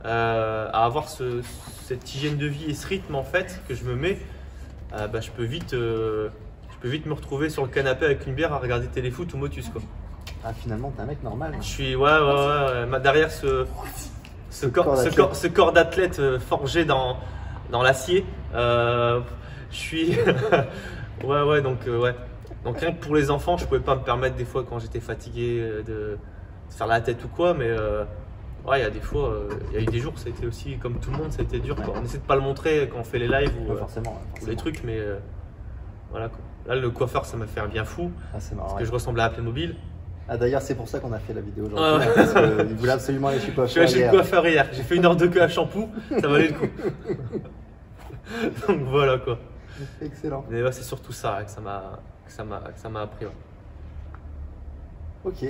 à avoir cette hygiène de vie et ce rythme en fait que je me mets, je peux vite me retrouver sur le canapé avec une bière à regarder Téléfoot ou Motus quoi. Ah, finalement t'es un mec normal. Je suis ouais. Derrière ce corps d'athlète forgé dans l'acier, je suis ouais donc rien que pour les enfants, je pouvais pas me permettre des fois quand j'étais fatigué de faire la tête ou quoi, mais ouais, il y a des fois, il y a eu des jours, ça a été aussi comme tout le monde, ça a été dur quoi. On essaie de pas le montrer quand on fait les lives forcément. ou les trucs, mais voilà quoi. Là, le coiffeur, ça m'a fait un bien fou. Ah, c'est marrant. Parce que je ressemblais à Playmobil. Ah, d'ailleurs, c'est pour ça qu'on a fait la vidéo aujourd'hui. Parce qu'il voulait absolument aller chez le coiffeur. Je suis allé chez le coiffeur hier. J'ai fait 1 heure de queue à shampoo. Ça valait le coup. Donc voilà quoi. Excellent. Mais ouais, c'est surtout ça que ça m'a appris. Ouais. Ok.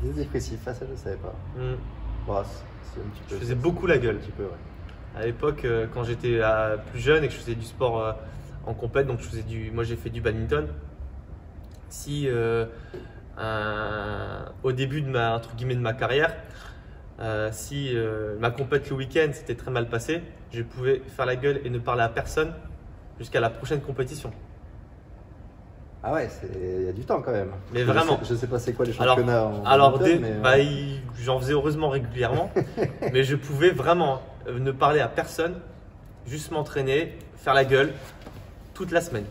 Des dépressifs, ça je savais pas. Bon, c'est un petit peu. Je faisais beaucoup la gueule. Un petit peu, ouais. À l'époque, quand j'étais plus jeune et que je faisais du sport en compète, donc moi j'ai fait du badminton. Si au début de ma carrière, si ma compète le week-end s'était très mal passée, je pouvais faire la gueule et ne parler à personne jusqu'à la prochaine compétition. Ah ouais, il y a du temps quand même. Mais vraiment. Je sais pas c'est quoi les championnats j'en faisais heureusement régulièrement, mais je pouvais vraiment ne parler à personne, juste m'entraîner, faire la gueule toute la semaine.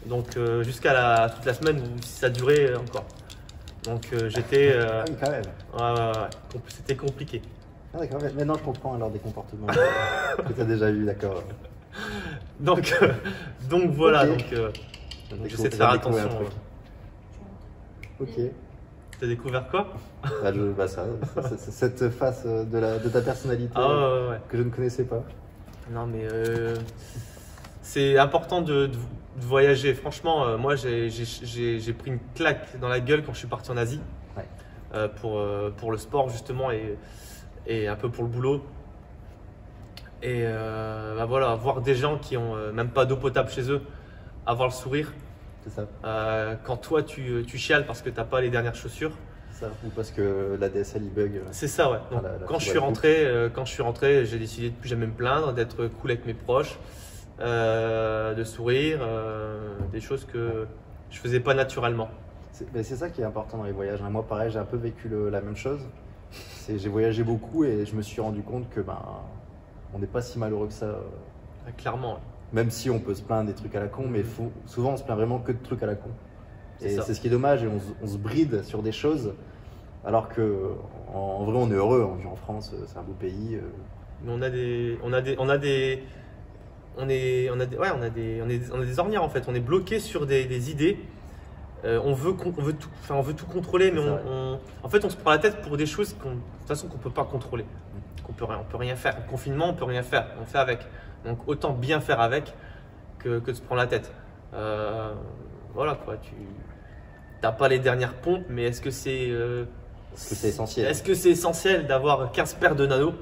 Donc jusqu'à toute la semaine où ça durait encore. Donc j'étais. Quand même. Ouais. C'était compliqué. Ah d'accord, maintenant je comprends alors des comportements que tu as déjà eu, d'accord. Donc voilà, okay. donc j'essaie de faire attention. Ok. T'as découvert quoi? Cette face de ta personnalité que je ne connaissais pas. Non mais c'est important de voyager. Franchement, moi j'ai pris une claque dans la gueule quand je suis parti en Asie pour le sport justement et un peu pour le boulot. Et voilà, voir des gens qui ont même pas d'eau potable chez eux, avoir le sourire. C'est ça. Quand toi tu chiales parce que t'as pas les dernières chaussures. Ça, ou parce que la DSL il bug. C'est ça, ouais. Donc, quand je suis rentré, j'ai décidé de plus jamais me plaindre, d'être cool avec mes proches, de sourire, des choses que je faisais pas naturellement. C'est ça qui est important dans les voyages. Moi, pareil, j'ai un peu vécu la même chose. J'ai voyagé beaucoup et je me suis rendu compte que on n'est pas si malheureux que ça. Clairement. Ouais. Même si on peut se plaindre des trucs à la con, mais souvent on se plaint vraiment que de trucs à la con. Et c'est ce qui est dommage, et on se bride sur des choses, alors que en vrai on est heureux. On vit en France, c'est un beau pays. Mais on a des ornières en fait. On est bloqué sur des idées. On veut tout contrôler, mais en fait on se prend la tête pour des choses de toute façon qu'on peut pas contrôler. On peut rien faire. En confinement, on peut rien faire. On fait avec. Donc autant bien faire avec que de se prendre la tête. Voilà quoi. Tu n'as pas les dernières pompes, mais est-ce que c'est essentiel? Est-ce que c'est essentiel d'avoir 15 paires de nanos?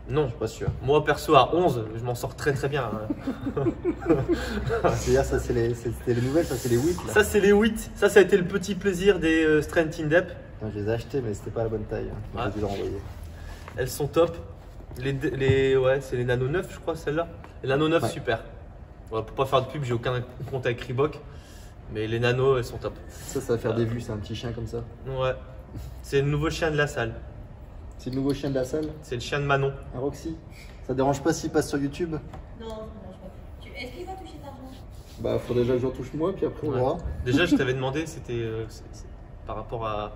Non. Je suis pas sûr. Moi perso à 11, je m'en sors très bien. C'est-à-dire ça c'était les nouvelles, ça c'est les 8 là. Ça c'est les 8. Ça a été le petit plaisir des Strength in Depth. Je les ai achetés mais c'était pas la bonne taille. Je les ai renvoyés. Elles sont top. C'est les Nano 9 je crois celle-là. Les Nano 9 super. Voilà, pour pas faire de pub, j'ai aucun compte avec Reebok, mais les nanos, elles sont top. Ça va faire des vues, c'est un petit chien comme ça. Ouais, c'est le nouveau chien de la salle. C'est le nouveau chien de la salle, C'est le chien de Manon. un Roxy. Ça dérange pas s'il passe sur YouTube? Non, ça ne dérange pas. Est-ce qu'il va toucher ta argent? Bah, faut déjà que j'en touche moi, puis après on Ouais. verra. Déjà, je t'avais demandé, c'était par rapport à.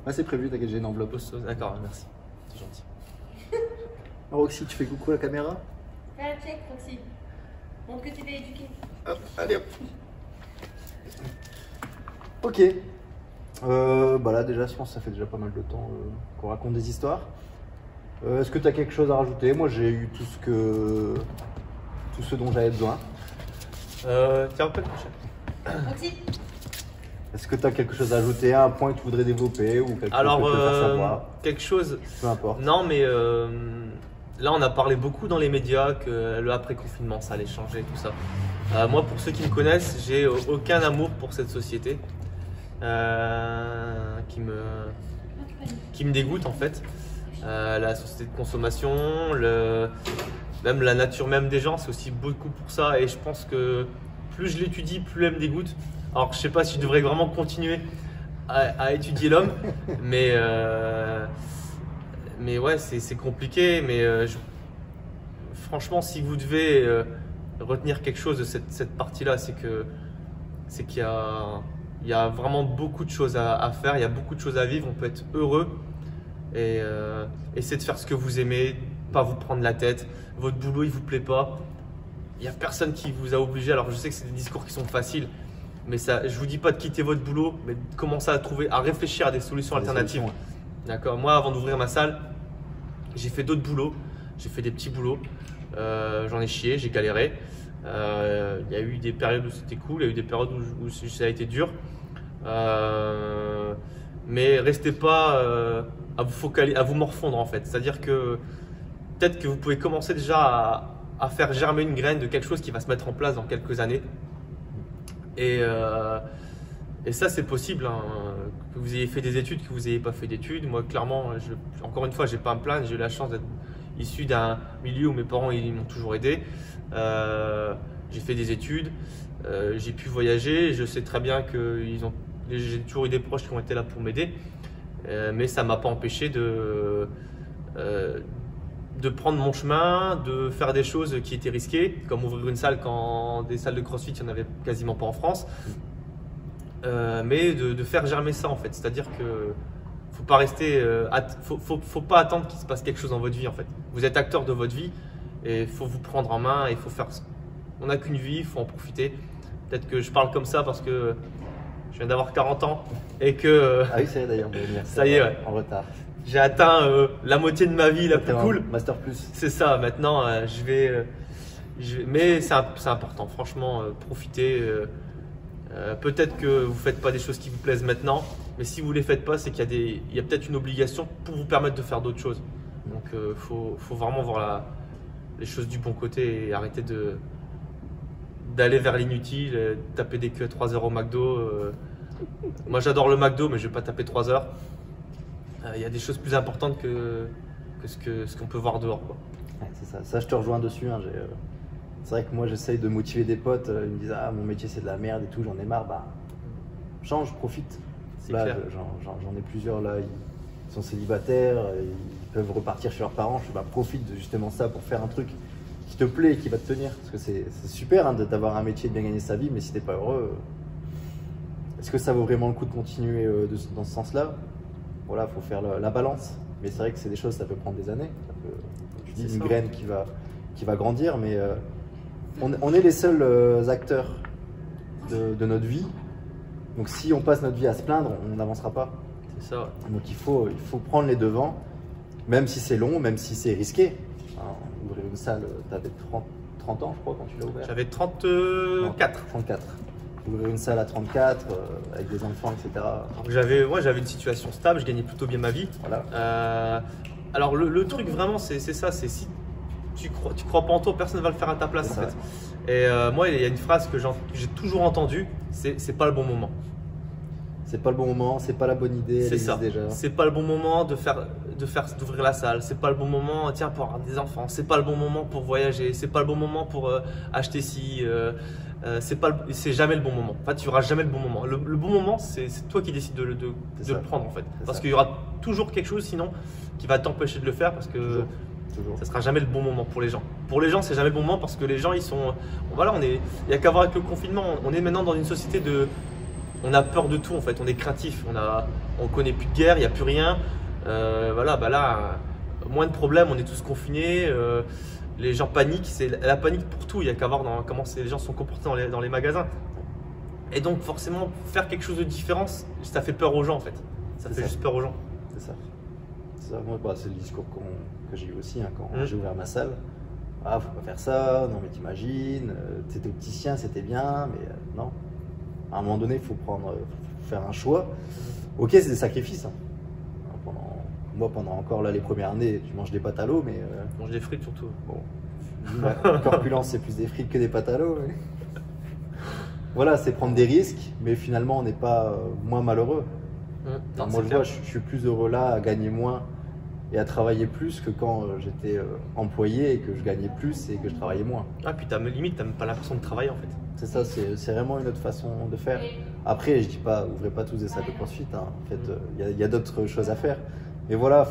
Ah, c'est prévu, t'inquiète, j'ai une enveloppe. D'accord, merci. C'est gentil. Roxy, tu fais coucou à la caméra? Fais un check, Roxy. Montre que tu t'es éduqué. Hop, allez hop. Ok. Bah là déjà, je pense que ça fait déjà pas mal de temps qu'on raconte des histoires. Est-ce que tu as quelque chose à rajouter? Moi j'ai eu tout ce dont j'avais besoin. Tiens, un peu le prochain. Roxy, Est-ce que tu as quelque chose à ajouter, un point que tu voudrais développer ou quelque chose Alors, que tu veux faire savoir? quelque chose. Peu importe. Non, mais là, on a parlé beaucoup dans les médias que le après-confinement, ça allait changer, tout ça. Moi, pour ceux qui me connaissent, j'ai aucun amour pour cette société qui me dégoûte en fait. La société de consommation, même la nature même des gens, c'est aussi beaucoup pour ça. Et je pense que plus je l'étudie, plus elle me dégoûte. Alors, je sais pas si je devrais vraiment continuer à étudier l'homme, mais ouais, c'est compliqué. Mais franchement, si vous devez retenir quelque chose de cette partie-là, c'est qu'il y a vraiment beaucoup de choses à faire, il y a beaucoup de choses à vivre, on peut être heureux et essayer de faire ce que vous aimez, pas vous prendre la tête. Votre boulot, il vous plaît pas, il n'y a personne qui vous a obligé. Alors je sais que c'est des discours qui sont faciles, mais ça, je vous dis pas de quitter votre boulot, mais de commencer à réfléchir à des solutions alternatives. D'accord. Moi, avant d'ouvrir ma salle, j'ai fait d'autres boulots, j'ai fait des petits boulots, j'en ai chié, j'ai galéré. Il y a eu des périodes où c'était cool, il y a eu des périodes où ça a été dur. Mais restez pas à vous focaliser, à vous morfondre en fait. C'est-à-dire que peut-être que vous pouvez commencer déjà à faire germer une graine de quelque chose qui va se mettre en place dans quelques années. Et ça, c'est possible, hein, que vous ayez fait des études, que vous n'ayez pas fait d'études. Moi, clairement, encore une fois, je n'ai pas à me plaindre. J'ai eu la chance d'être issu d'un milieu où mes parents ils m'ont toujours aidé. J'ai fait des études, j'ai pu voyager. Je sais très bien que j'ai toujours eu des proches qui ont été là pour m'aider. Mais ça ne m'a pas empêché de prendre mon chemin, de faire des choses qui étaient risquées, comme ouvrir une salle quand des salles de CrossFit, il n'y en avait quasiment pas en France. Mais de faire germer ça en fait, c'est-à-dire que faut pas rester, faut pas attendre qu'il se passe quelque chose dans votre vie en fait. Vous êtes acteur de votre vie et il faut vous prendre en main et il faut faire. On n'a qu'une vie, il faut en profiter. Peut-être que je parle comme ça parce que je viens d'avoir 40 ans et que Ah oui, c'est d'ailleurs, ça y est, ouais. En retard. J'ai atteint la moitié de ma vie la plus T'es cool. en Master Plus. C'est ça, maintenant mais c'est important, franchement, profitez. Peut-être que vous ne faites pas des choses qui vous plaisent maintenant, mais si vous ne les faites pas, c'est qu'il y a peut-être une obligation pour vous permettre de faire d'autres choses. Donc il faut vraiment voir les choses du bon côté et arrêter d'aller vers l'inutile, taper des queues 3 heures au McDo. Moi j'adore le McDo, mais je ne vais pas taper 3 heures. Il y a des choses plus importantes que ce qu'on peut voir dehors, quoi. Ouais, c'est ça. Ça, je te rejoins dessus. Hein. C'est vrai que moi, j'essaye de motiver des potes. Ils me disent ah, mon métier, c'est de la merde et tout, j'en ai marre. Bah, change, profite. C'est Là, clair. j'en ai plusieurs là. Ils sont célibataires, ils peuvent repartir chez leurs parents. Je profite de justement ça pour faire un truc qui te plaît et qui va te tenir. Parce que c'est super hein, d'avoir un métier, de bien gagner sa vie, mais si t'es pas heureux, est-ce que ça vaut vraiment le coup de continuer dans ce sens-là? Voilà, faut faire la balance. Mais c'est vrai que c'est des choses, ça peut prendre des années. Ça peut, comme tu dis, C'est une ça. graine qui va grandir, mais on est les seuls acteurs de notre vie. Donc si on passe notre vie à se plaindre, on n'avancera pas. C'est ça, ouais. Donc il faut prendre les devants, même si c'est long, même si c'est risqué. Hein, ouvrir une salle, tu avais 30 ans je crois quand tu l'as ouvert. J'avais Non, 34. 34. Ouvrir une salle à 34, avec des enfants, etc. Donc j'avais une situation stable, je gagnais plutôt bien ma vie. Voilà. Alors le truc vraiment c'est ça, c'est si tu crois pas en toi, personne ne va le faire à ta place C'est en ça. fait. Et moi il y a une phrase que j'ai toujours entendue, c'est pas le bon moment. C'est pas le bon moment, c'est pas la bonne idée. C'est ça. Déjà. C'est pas le bon moment d'ouvrir la salle. C'est pas le bon moment, tiens, pour avoir des enfants. C'est pas le bon moment pour voyager. C'est pas le bon moment pour acheter ci. C'est jamais le bon moment. En fait, tu n'auras jamais le bon moment. Le bon moment, c'est toi qui décides de le prendre en fait. Parce qu'il y aura toujours quelque chose sinon qui va t'empêcher de le faire parce que toujours. Ça sera jamais le bon moment pour les gens. Pour les gens, c'est jamais le bon moment parce que les gens, ils sont. Voilà, il n'y a qu'à voir avec le confinement. On est maintenant dans une société de. On a peur de tout en fait. On est craintif. On connaît plus de guerre, il n'y a plus rien. Voilà, bah là, moins de problèmes. On est tous confinés. Les gens paniquent. C'est la panique pour tout. Il n'y a qu'à voir comment les gens sont comportés dans les magasins. Et donc, forcément, faire quelque chose de différent, ça fait peur aux gens en fait. Ça fait juste peur aux gens. C'est ça. Moi, c'est le discours que j'ai eu aussi quand j'ai ouvert ma salle. Ah, faut pas faire ça, non mais t'imagines, t'étais opticien, c'était bien, mais non. À un moment donné, il faut faire un choix. Ok, c'est des sacrifices. Hein. Pendant encore là, les premières années, tu manges des pâtes à l'eau, mais. Tu manges des frites surtout. Bon, corpulence, c'est plus des frites que des pâtes à l'eau. Mais... voilà, c'est prendre des risques, mais finalement, on n'est pas moins malheureux. Non, moi, je suis plus heureux là à gagner moins et à travailler plus que quand j'étais employé et que je gagnais plus et que je travaillais moins. Ah, puis limite, t'as même pas l'impression de travailler en fait. C'est ça, c'est vraiment une autre façon de faire. Après, je dis pas, ouvrez pas tous des salles de CrossFit. Hein. En fait, il y a d'autres choses à faire. Mais voilà,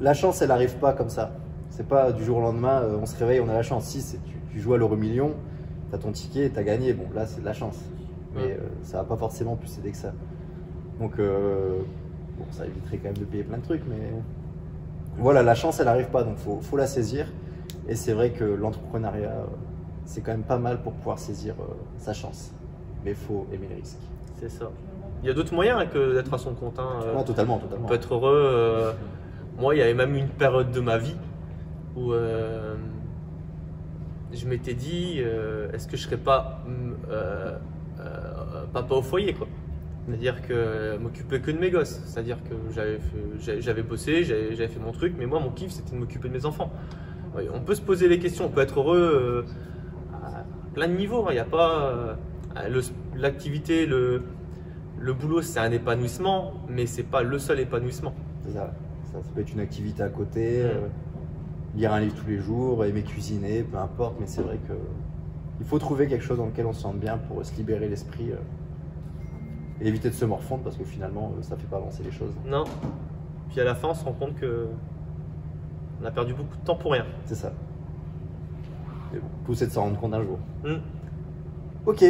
la chance, elle n'arrive pas comme ça. C'est pas du jour au lendemain, on se réveille, on a la chance. Si tu joues à l'euro million, tu as ton ticket et tu as gagné. Bon, là, c'est de la chance. Mais ça va pas forcément plus aider que ça. Donc, bon, ça éviterait quand même de payer plein de trucs. Mais voilà, la chance, elle n'arrive pas. Donc, faut la saisir. Et c'est vrai que l'entrepreneuriat, c'est quand même pas mal pour pouvoir saisir sa chance. Mais il faut aimer les risques. C'est ça. Il y a d'autres moyens que d'être à son compte. Ouais, totalement. On peut être heureux. Moi, il y avait même une période de ma vie où je m'étais dit, est-ce que je serais pas papa au foyer, quoi. C'est-à-dire que m'occuper que de mes gosses. C'est-à-dire que j'avais bossé, j'avais fait mon truc, mais moi, mon kiff, c'était de m'occuper de mes enfants. On peut se poser les questions, on peut être heureux à plein de niveaux. Il n'y a pas l'activité, le boulot, c'est un épanouissement, mais c'est pas le seul épanouissement. C'est ça. Ça peut être une activité à côté, lire un livre tous les jours, aimer cuisiner, peu importe. Mais c'est vrai qu'il faut trouver quelque chose dans lequel on se sente bien pour se libérer l'esprit et éviter de se morfondre parce que finalement, ça ne fait pas avancer les choses. Non. Puis à la fin, on se rend compte que on a perdu beaucoup de temps pour rien. C'est ça. Mais bon, tout c'est de s'en rendre compte un jour. Ok.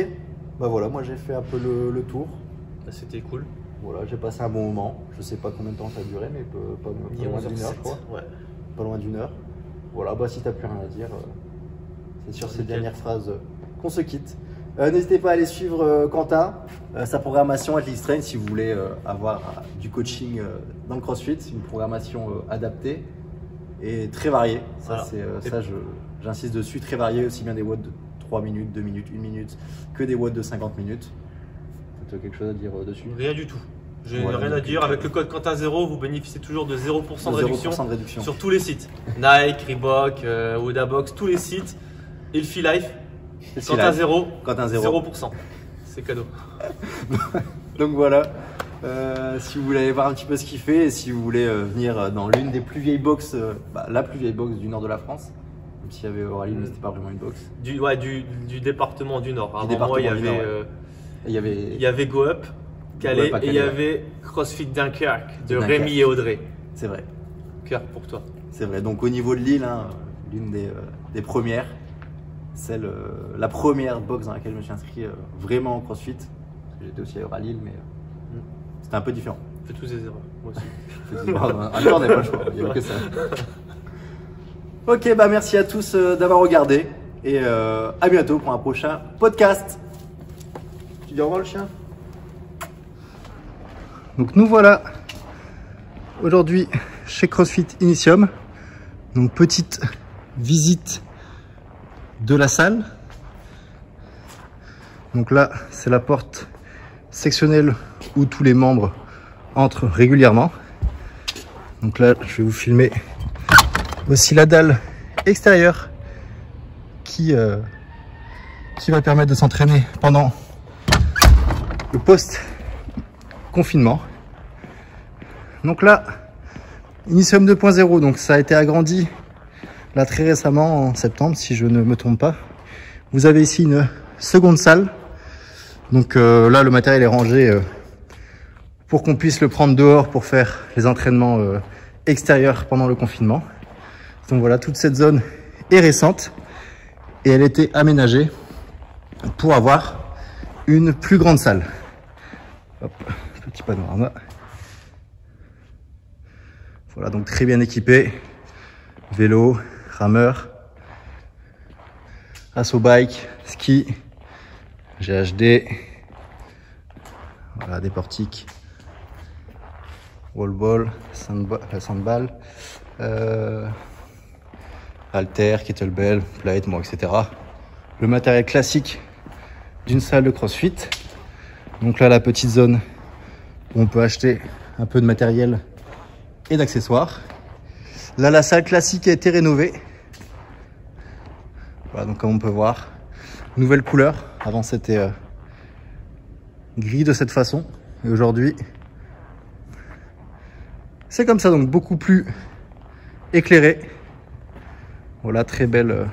Bah voilà, moi j'ai fait un peu le tour. C'était cool. Voilà, j'ai passé un bon moment. Je sais pas combien de temps ça a duré, mais pas loin d'une heure, je crois. Ouais. Pas loin d'une heure. Voilà, bah si t'as plus rien à dire, c'est sur ces dernières phrases qu'on se quitte. N'hésitez pas à aller suivre Quentin, sa programmation Athletics Train si vous voulez avoir du coaching dans le CrossFit, une programmation adaptée et très variée. Ça, voilà. J'insiste dessus, très variée, aussi bien des watts de 3 minutes, 2 minutes, 1 minute que des watts de 50 minutes. Tu as quelque chose à dire dessus? Rien du tout. Je n'ai rien à dire. Avec le code Quentin0, vous bénéficiez toujours de 0% de réduction sur tous les sites. Nike, Reebok, Odabox, tous les sites. Et le Feel Life, Quentin0, 0%. C'est cadeau. Donc voilà. Si vous voulez aller voir un petit peu ce qu'il fait et si vous voulez venir dans l'une des plus vieilles box, la plus vieille box du nord de la France, même s'il y avait Aurélie, mais c'était pas vraiment une box. Du département du Nord. Avant moi, il y avait Go Up, Calais, et il y avait CrossFit Dunkerque de Rémi et Audrey. C'est vrai. Cœur pour toi. C'est vrai. Donc au niveau de Lille, hein, l'une des premières, la première box dans laquelle je me suis inscrit vraiment en CrossFit. J'étais aussi à Lille, mais c'était un peu différent. On fait tous des erreurs, moi aussi. Encore, on n'a pas le choix, il n'y avait que ça. Ok, bah merci à tous d'avoir regardé et à bientôt pour un prochain podcast. Tu dis au revoir le chien? Donc nous voilà aujourd'hui chez CrossFit Initium. Donc petite visite de la salle. Donc là c'est la porte sectionnelle où tous les membres entrent régulièrement. Donc là je vais vous filmer aussi la dalle extérieure qui va permettre de s'entraîner pendant le post-confinement. Donc là, Initium 2.0, donc ça a été agrandi là très récemment en septembre, si je ne me trompe pas. Vous avez ici une seconde salle. Donc là, le matériel est rangé pour qu'on puisse le prendre dehors pour faire les entraînements extérieurs pendant le confinement. Donc voilà, toute cette zone est récente et elle a été aménagée pour avoir une plus grande salle. Hop, petit panorama. Voilà, donc très bien équipé. Vélo, rameur, assaut bike, ski, GHD, voilà, des portiques, wall ball, sandball, halter, kettlebell, plate, bon, etc. Le matériel classique d'une salle de CrossFit. Donc là, la petite zone où on peut acheter un peu de matériel et d'accessoires. Là, la salle classique a été rénovée. Voilà, donc comme on peut voir, nouvelle couleur. Avant, c'était gris de cette façon. Et aujourd'hui, c'est comme ça, donc beaucoup plus éclairé. Voilà, très bel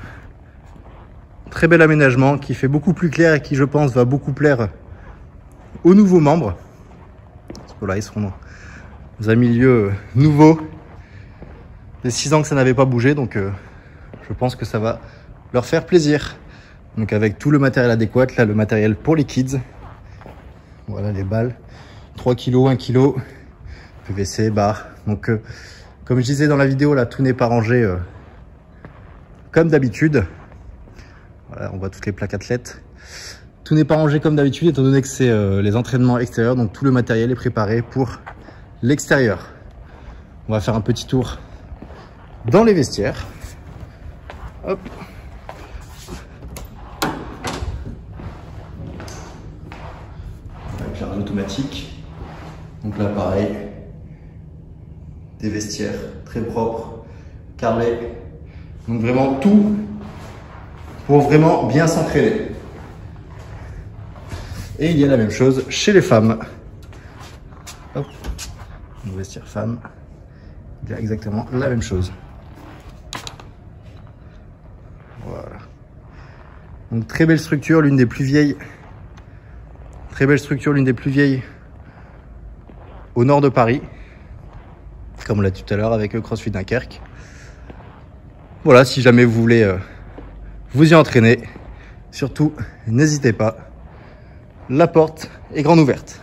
aménagement qui fait beaucoup plus clair et qui, je pense, va beaucoup plaire aux nouveaux membres. Parce que là, ils seront dans un milieu nouveau. Il y a 6 ans que ça n'avait pas bougé, donc je pense que ça va leur faire plaisir. Donc avec tout le matériel adéquat, là, le matériel pour les kids. Voilà les balles, 3 kg, 1 kg, PVC, barre. Donc comme je disais dans la vidéo, là, tout n'est pas rangé comme d'habitude. Voilà, on voit toutes les plaques athlètes. Tout n'est pas rangé comme d'habitude, étant donné que c'est les entraînements extérieurs. Donc tout le matériel est préparé pour l'extérieur. On va faire un petit tour dans les vestiaires. Hop. Avec la automatique. Donc là, pareil. Des vestiaires très propres, carrelés. Donc vraiment tout pour vraiment bien s'entraîner. Et il y a la même chose chez les femmes. Hop. Donc vestiaire femme. Il y a exactement la même chose. Voilà. Donc très belle structure, l'une des plus vieilles. Très belle structure, l'une des plus vieilles au nord de Paris. Comme on l'a dit tout à l'heure avec le CrossFit Dunkerque. Voilà, si jamais vous voulez vous y entraîner, surtout n'hésitez pas. La porte est grande ouverte.